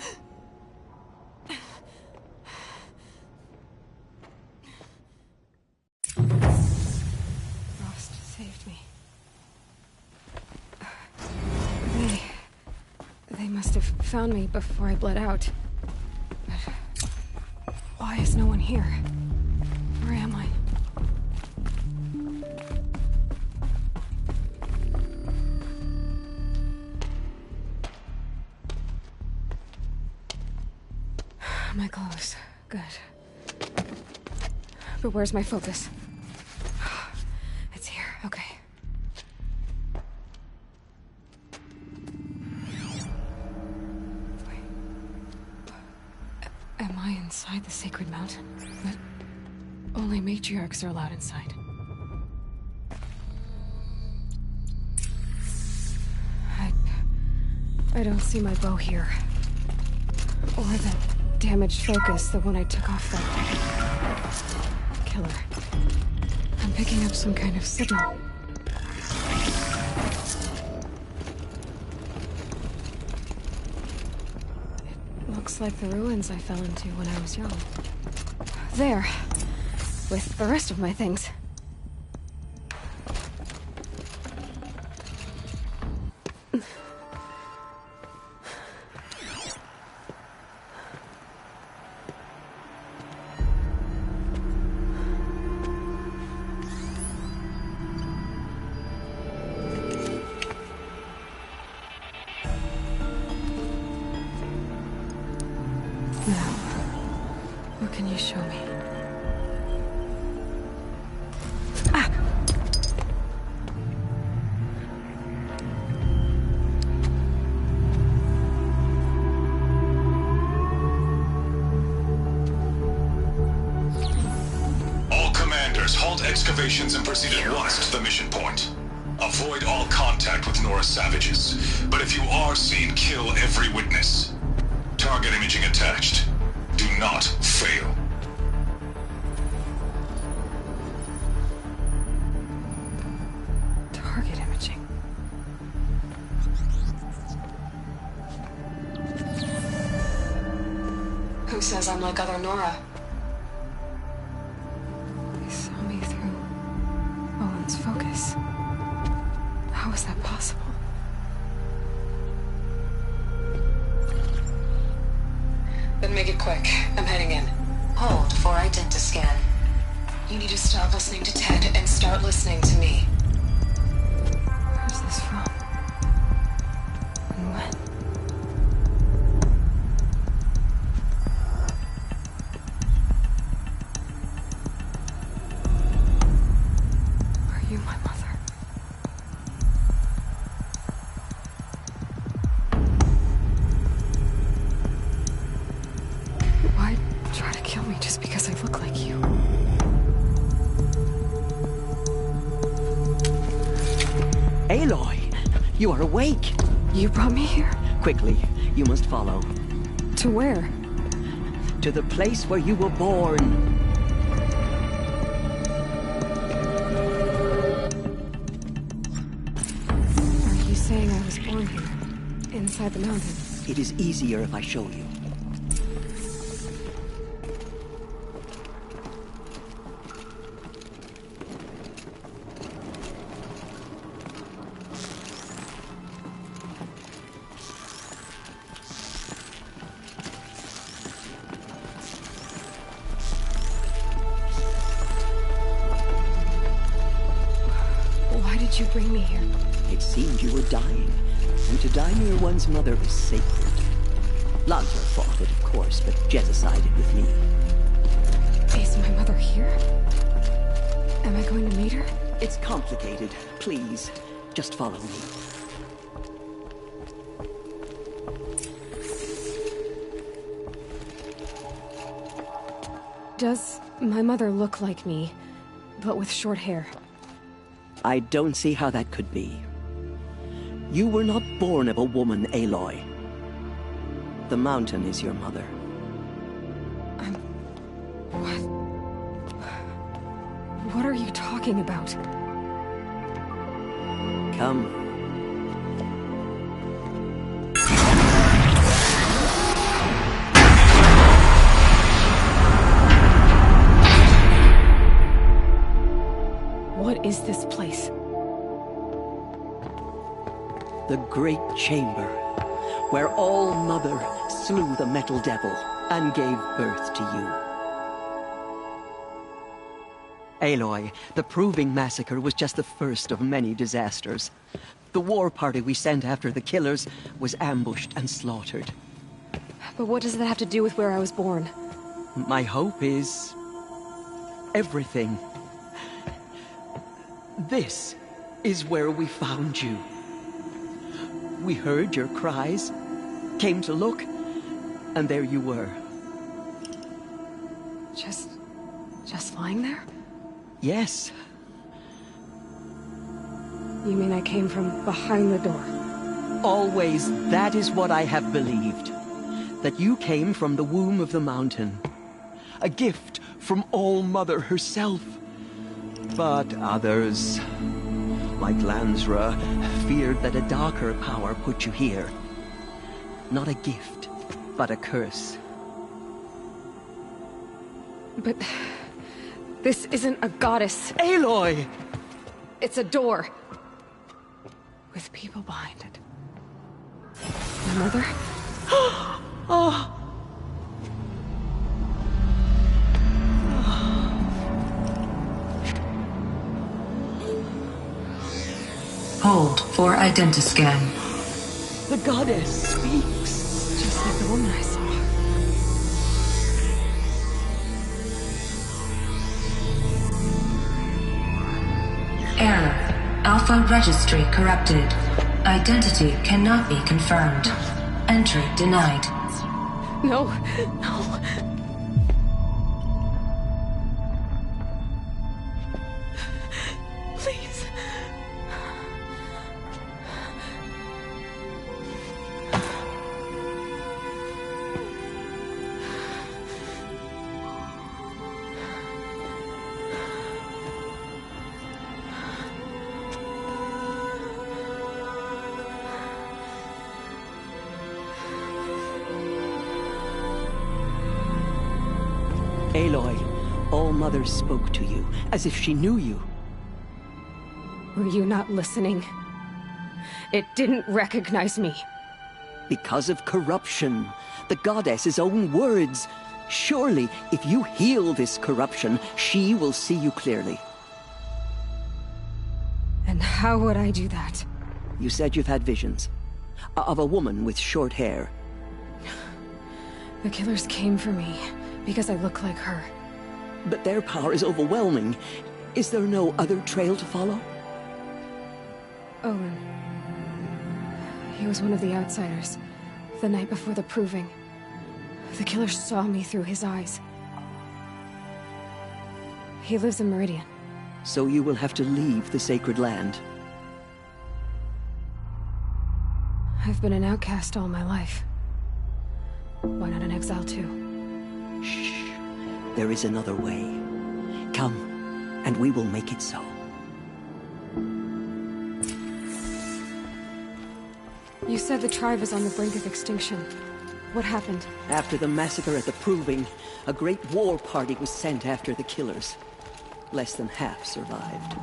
Rost saved me. They must have found me before I bled out. But why is no one here? Where am I? My clothes. Good. But where's my focus? It's here. Okay. Am I inside the sacred mountain? But only matriarchs are allowed inside. I don't see my bow here. Or the damaged focus, the one I took off that killer. I'm picking up some kind of signal. It looks like the ruins I fell into when I was young. There, with the rest of my things. Now, what can you show me? Ah! All commanders, halt excavation. observations and proceed at once to the mission point. Avoid all contact with Nora savages, but if you are seen, kill every witness. Target imaging attached. Do not fail. Target imaging. Who says I'm like other Nora? They saw me through Owen's focus. How is that possible? Then make it quick. I'm heading in. Hold for identiscan. You need to stop listening to Ted and start listening to me. Where's this from? And when? Are you my mother? Why try to kill me just because I look like you? Aloy, you are awake. You brought me here? Quickly, you must follow. To where? To the place where you were born. Are you saying I was born here? Inside the mountain? It is easier if I show you. Why did you bring me here? It seemed you were dying, and to die near one's mother is sacred. Lancer fought it, of course, but Jezza sided with me. Is my mother here? Am I going to meet her? It's complicated. Please, just follow me. Does my mother look like me, but with short hair? I don't see how that could be. You were not born of a woman, Aloy. The mountain is your mother. What are you talking about? Come. What is this place? The Great Chamber, where All-Mother slew the Metal Devil and gave birth to you. Aloy, the Proving Massacre was just the first of many disasters. The war party we sent after the killers was ambushed and slaughtered. But what does that have to do with where I was born? My hope is everything. This is where we found you. We heard your cries, came to look, and there you were. Just lying there? Yes. You mean I came from behind the door? Always, that is what I have believed. That you came from the womb of the mountain. A gift from All-Mother herself. But others, like Lansra, feared that a darker power put you here. Not a gift, but a curse. But this isn't a goddess. Aloy! It's a door. With people behind it. My mother? Oh! Hold for identiscan. The goddess speaks. Just like the woman I saw. Error. Alpha registry corrupted. Identity cannot be confirmed. Entry denied. No, no. Aloy, All-Mother spoke to you, as if she knew you. Were you not listening? It didn't recognize me. Because of corruption. The goddess's own words. Surely, if you heal this corruption, she will see you clearly. And how would I do that? You said you've had visions. Of a woman with short hair. The killers came for me because I look like her. But their power is overwhelming. Is there no other trail to follow? Owen. He was one of the outsiders. The night before the proving. The killers saw me through his eyes. He lives in Meridian. So you will have to leave the sacred land. I've been an outcast all my life. Why not an exile too? Shh. There is another way. Come, and we will make it so. You said the tribe is on the brink of extinction. What happened? After the massacre at the Proving, a great war party was sent after the killers. Less than half survived.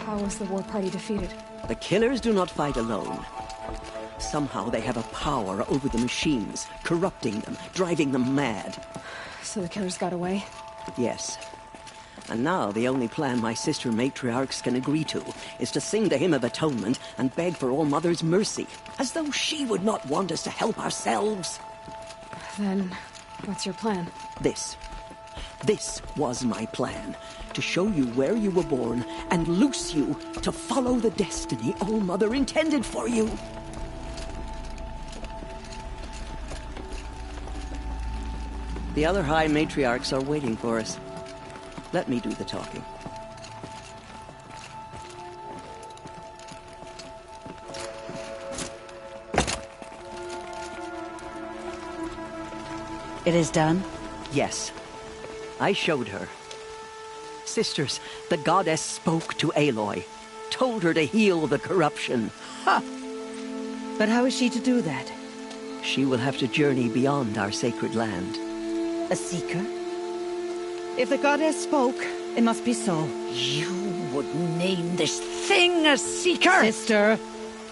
How was the war party defeated? The killers do not fight alone. Somehow they have a power over the machines, corrupting them, driving them mad. So the killers got away? Yes. And now the only plan my sister matriarchs can agree to is to sing the Hymn of Atonement and beg for All-Mother's mercy, as though she would not want us to help ourselves. Then, what's your plan? This was my plan. To show you where you were born and loose you to follow the destiny All-Mother intended for you. The other High Matriarchs are waiting for us. Let me do the talking. It is done? Yes. I showed her. Sisters, the goddess spoke to Aloy. Told her to heal the corruption. Ha! But how is she to do that? She will have to journey beyond our sacred land. A seeker? If the goddess spoke, it must be so. You would name this thing a seeker? Sister!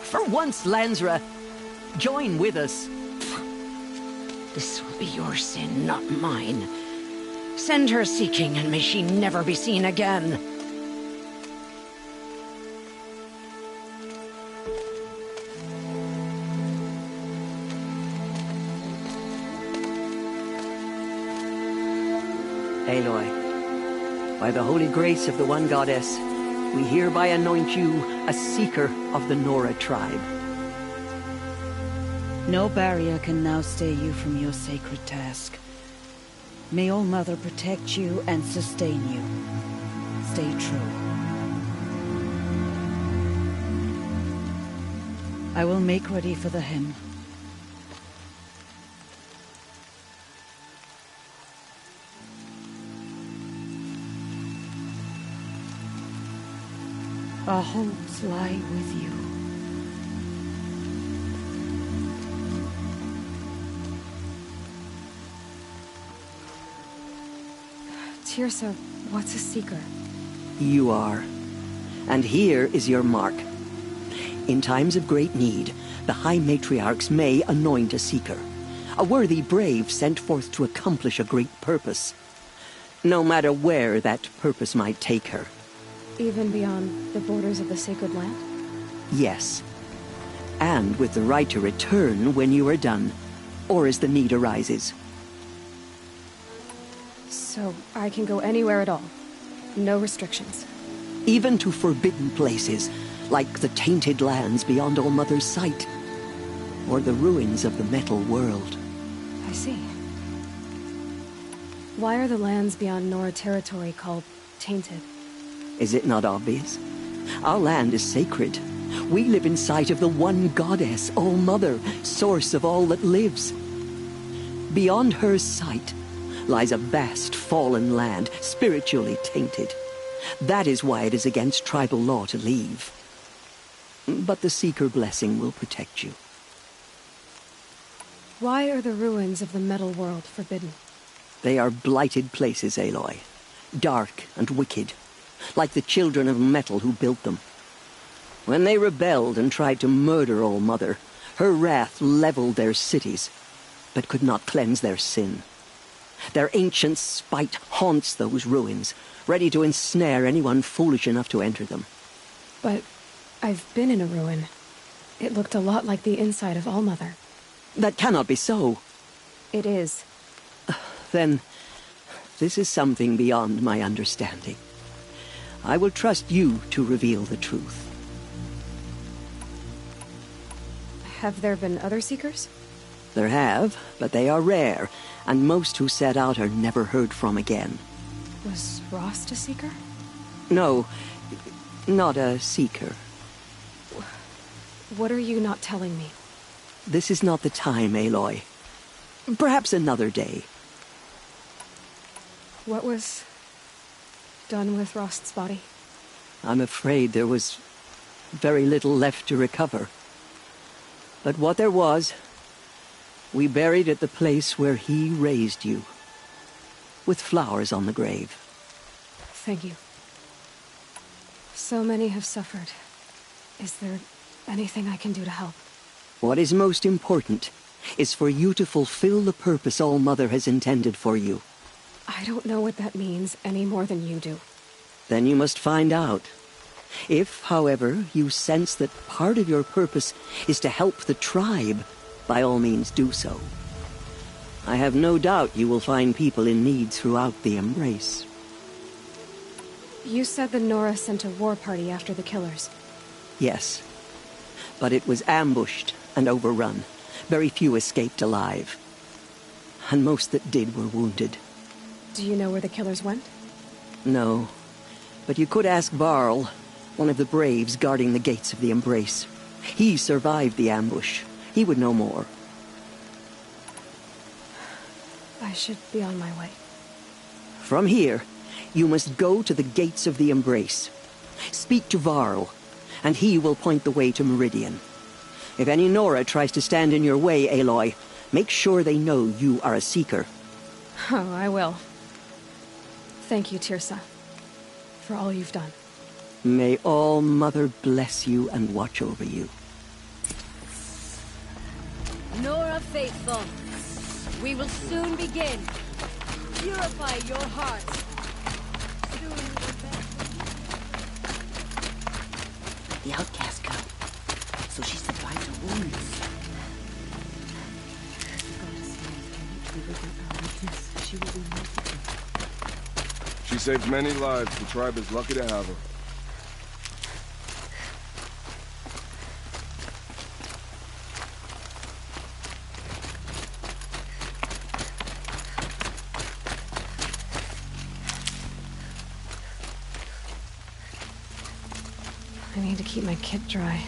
For once, Lansra, join with us. This will be your sin, not mine. Send her seeking, and may she never be seen again. Aloy, by the holy grace of the one goddess, we hereby anoint you a seeker of the Nora tribe. No barrier can now stay you from your sacred task. May All-Mother protect you and sustain you. Stay true. I will make ready for the hymn. Our hopes lie with you. Tirsa, what's a seeker? You are. And here is your mark. In times of great need, the High Matriarchs may anoint a seeker. A worthy brave sent forth to accomplish a great purpose. No matter where that purpose might take her. Even beyond the borders of the sacred land? Yes. And with the right to return when you are done, or as the need arises. So I can go anywhere at all? No restrictions? Even to forbidden places, like the tainted lands beyond All-Mother's sight. Or the ruins of the metal world. I see. Why are the lands beyond Nora territory called tainted? Is it not obvious? Our land is sacred. We live in sight of the one goddess, All-Mother, source of all that lives. Beyond her sight lies a vast fallen land, spiritually tainted. That is why it is against tribal law to leave. But the Seeker blessing will protect you. Why are the ruins of the metal world forbidden? They are blighted places, Aloy. Dark and wicked, like the children of metal who built them. When they rebelled and tried to murder All Mother, her wrath leveled their cities, but could not cleanse their sin. Their ancient spite haunts those ruins, ready to ensnare anyone foolish enough to enter them. But I've been in a ruin. It looked a lot like the inside of All Mother. That cannot be so. It is. Then, this is something beyond my understanding. I will trust you to reveal the truth. Have there been other Seekers? There have, but they are rare, and most who set out are never heard from again. Was Rost a Seeker? No, not a Seeker. What are you not telling me? This is not the time, Aloy. Perhaps another day. What was done with Rost's body? I'm afraid there was very little left to recover. But what there was, we buried at the place where he raised you, with flowers on the grave. Thank you. So many have suffered. Is there anything I can do to help? What is most important is for you to fulfill the purpose All Mother has intended for you. I don't know what that means any more than you do. Then you must find out. If, however, you sense that part of your purpose is to help the tribe, by all means do so. I have no doubt you will find people in need throughout the Embrace. You said the Nora sent a war party after the killers. Yes. But it was ambushed and overrun. Very few escaped alive. And most that did were wounded. Do you know where the killers went? No. But you could ask Varl, one of the braves guarding the gates of the Embrace. He survived the ambush. He would know more. I should be on my way. From here, you must go to the gates of the Embrace. Speak to Varl, and he will point the way to Meridian. If any Nora tries to stand in your way, Aloy, make sure they know you are a Seeker. Oh, I will. Thank you, Tirsa, for all you've done. May All Mother bless you and watch over you. Nora faithful, we will soon begin. Purify your hearts. The outcast girl. So she survived her wounds. She saved many lives. The tribe is lucky to have her. I need to keep my kit dry.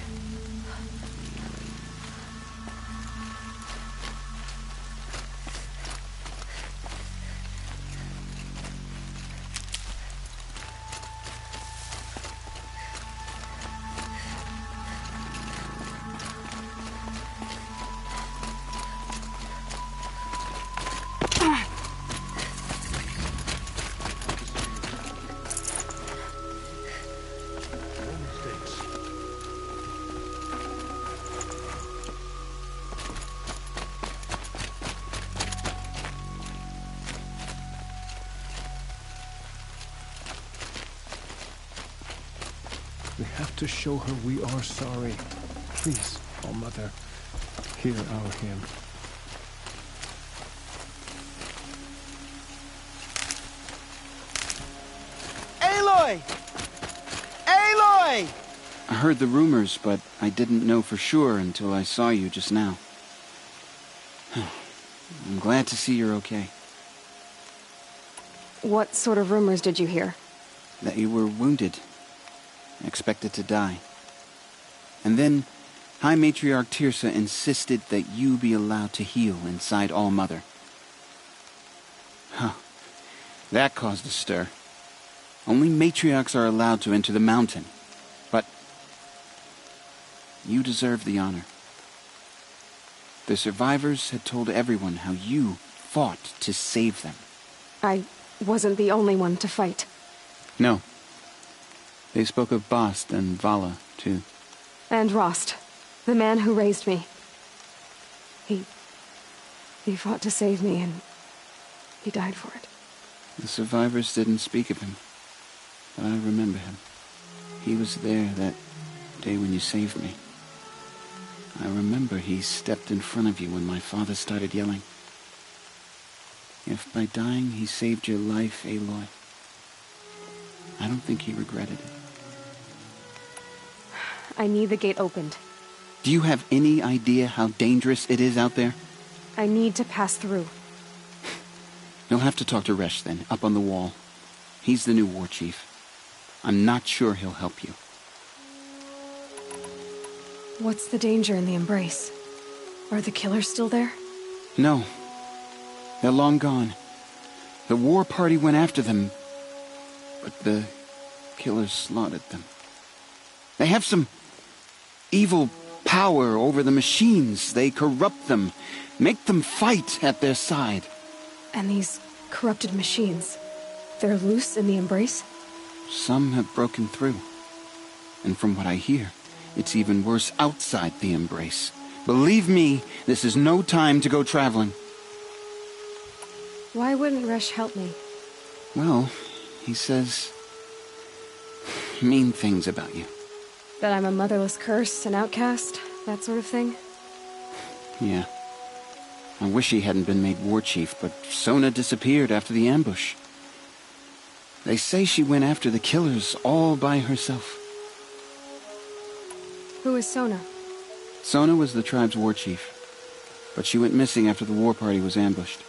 We have to show her we are sorry. Please, All Mother, hear our hymn. Aloy! Aloy! I heard the rumors, but I didn't know for sure until I saw you just now. I'm glad to see you're okay. What sort of rumors did you hear? That you were wounded. Expected to die. And then, High Matriarch Tirsa insisted that you be allowed to heal inside All Mother. Huh. That caused a stir. Only matriarchs are allowed to enter the mountain. But You deserve the honor. The survivors had told everyone how you fought to save them. I wasn't the only one to fight. No. They spoke of Bast and Vala, too. And Rost, the man who raised me. He fought to save me, and he died for it. The survivors didn't speak of him, but I remember him. He was there that day when you saved me. I remember he stepped in front of you when my father started yelling. If by dying he saved your life, Aloy, I don't think he regretted it. I need the gate opened. Do you have any idea how dangerous it is out there? I need to pass through. You'll have to talk to Resh then, up on the wall. He's the new war chief. I'm not sure he'll help you. What's the danger in the Embrace? Are the killers still there? No. They're long gone. The war party went after them, but the killers slaughtered them. They have some evil power over the machines. They corrupt them, make them fight at their side. And these corrupted machines, they're loose in the Embrace? Some have broken through. And from what I hear, it's even worse outside the Embrace. Believe me, this is no time to go traveling. Why wouldn't Resh help me? Well, he says mean things about you. That I'm a motherless curse, an outcast, that sort of thing? Yeah. I wish he hadn't been made war chief, but Sona disappeared after the ambush. They say she went after the killers all by herself. Who is Sona? Sona was the tribe's war chief, but she went missing after the war party was ambushed.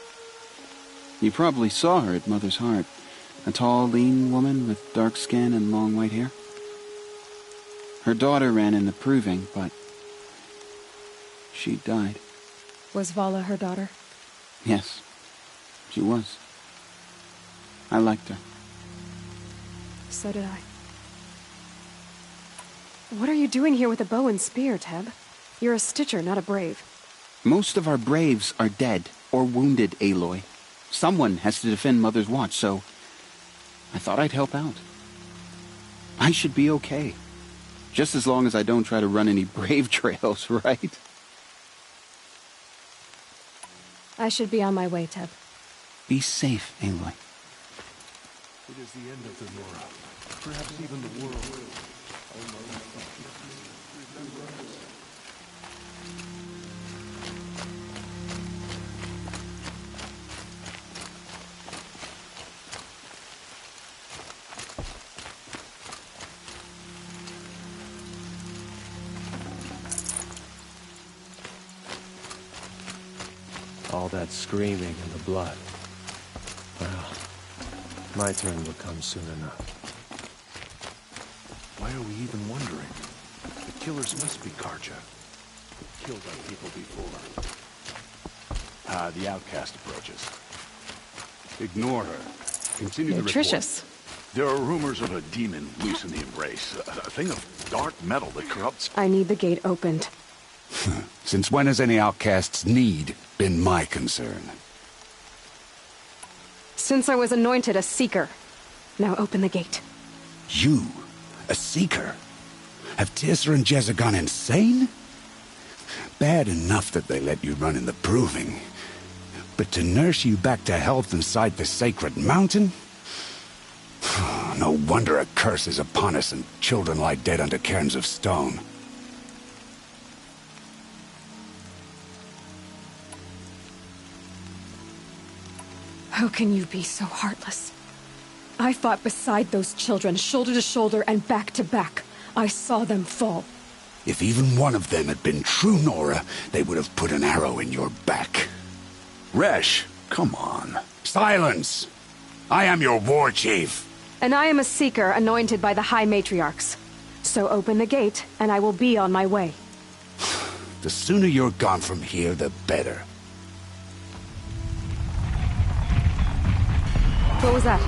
You probably saw her at Mother's Heart. A tall, lean woman with dark skin and long white hair. Her daughter ran in the proving, but she died. Was Vala her daughter? Yes, she was. I liked her. So did I. What are you doing here with a bow and spear, Teb? You're a Stitcher, not a Brave. Most of our Braves are dead or wounded, Aloy. Someone has to defend Mother's Watch, so I thought I'd help out. I should be okay. Just as long as I don't try to run any Brave trails, right? I should be on my way, Teb. Be safe, Aloy. It is the end of the Nora. Perhaps even the world. All that screaming and the blood. Well, my turn will come soon enough. Why are we even wondering? The killers must be Karja. They killed our people before. The outcast approaches. Ignore her. Continue the report. Nutritious. There are rumors of a demon loose in the Embrace. A thing of dark metal that corrupts... I need the gate opened. Since when has any outcast's need been my concern? Since I was anointed a Seeker. Now open the gate. You? A Seeker? Have Teersa and Jezza gone insane? Bad enough that they let you run in the Proving. But to nurse you back to health inside the Sacred Mountain? No wonder a curse is upon us and children lie dead under cairns of stone. How can you be so heartless? I fought beside those children, shoulder to shoulder and back to back. I saw them fall. If even one of them had been true Nora, they would have put an arrow in your back. Resh, come on. Silence! I am your war chief. And I am a Seeker anointed by the High Matriarchs. So open the gate, and I will be on my way. The sooner you're gone from here, the better. What was that?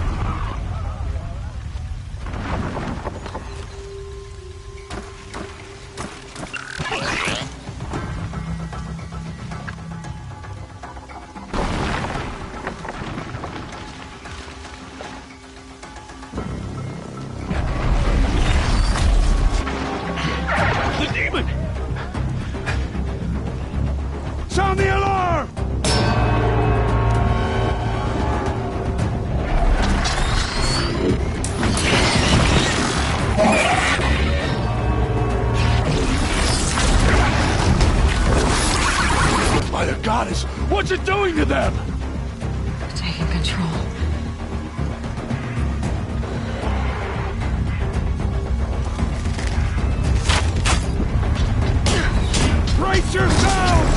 to them! Taking control. Brace yourselves!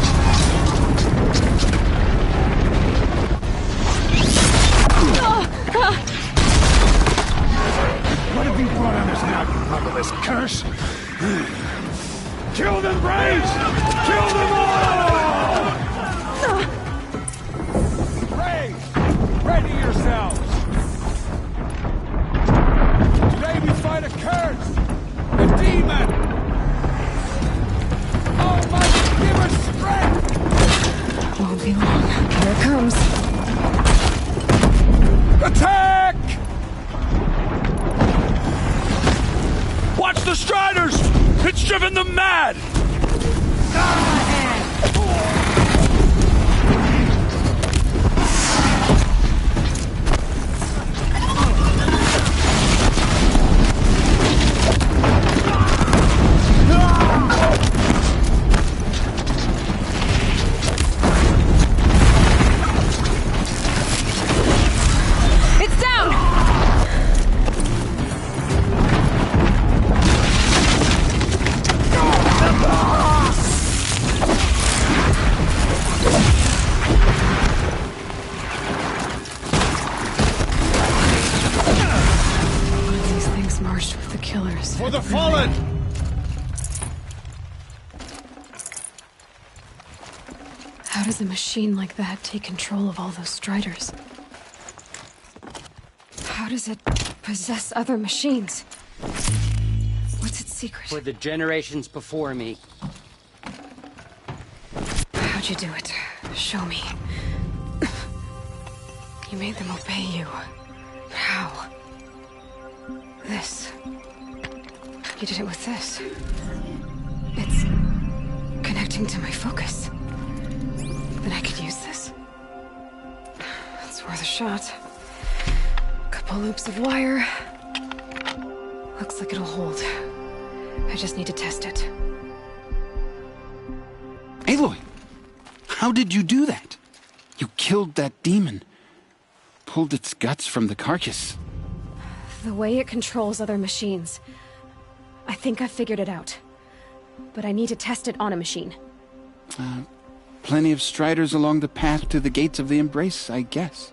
What have you brought on us now, you motherless curse? Kill them, Braves! Kill them all! Braves, ready yourselves! Today we fight a curse! A demon! Almighty, give us strength! Won't be long. Here it comes. Attack! Watch the Striders! It's driven them mad! It's down! One of these things marched with the killers. For the fallen! How does a machine like that take control of all those Striders? How does it possess other machines? What's its secret? For the generations before me. How'd you do it? Show me. You made them obey you. How? This. You did it with this. It's connecting to my focus. Then I could use this. It's worth a shot. Couple loops of wire. Looks like it'll hold. I just need to test it. Aloy, how did you do that? You killed that demon. Pulled its guts from the carcass. The way it controls other machines. I think I've figured it out. But I need to test it on a machine. Plenty of Striders along the path to the gates of the Embrace, I guess.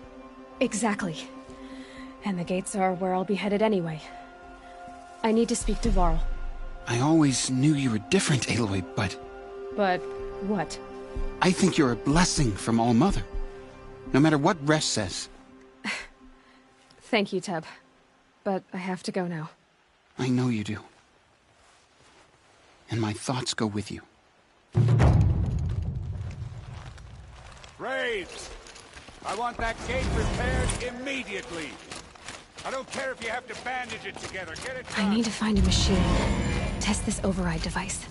Exactly. And the gates are where I'll be headed anyway. I need to speak to Varl. I always knew you were different, Aloy, but... But what? I think you're a blessing from All-Mother. No matter what Resh says. Thank you, Teb. But I have to go now. I know you do. And my thoughts go with you. Braves! I want that gate repaired immediately. I don't care if you have to bandage it together. Get it done. I need to find a machine. Test this override device.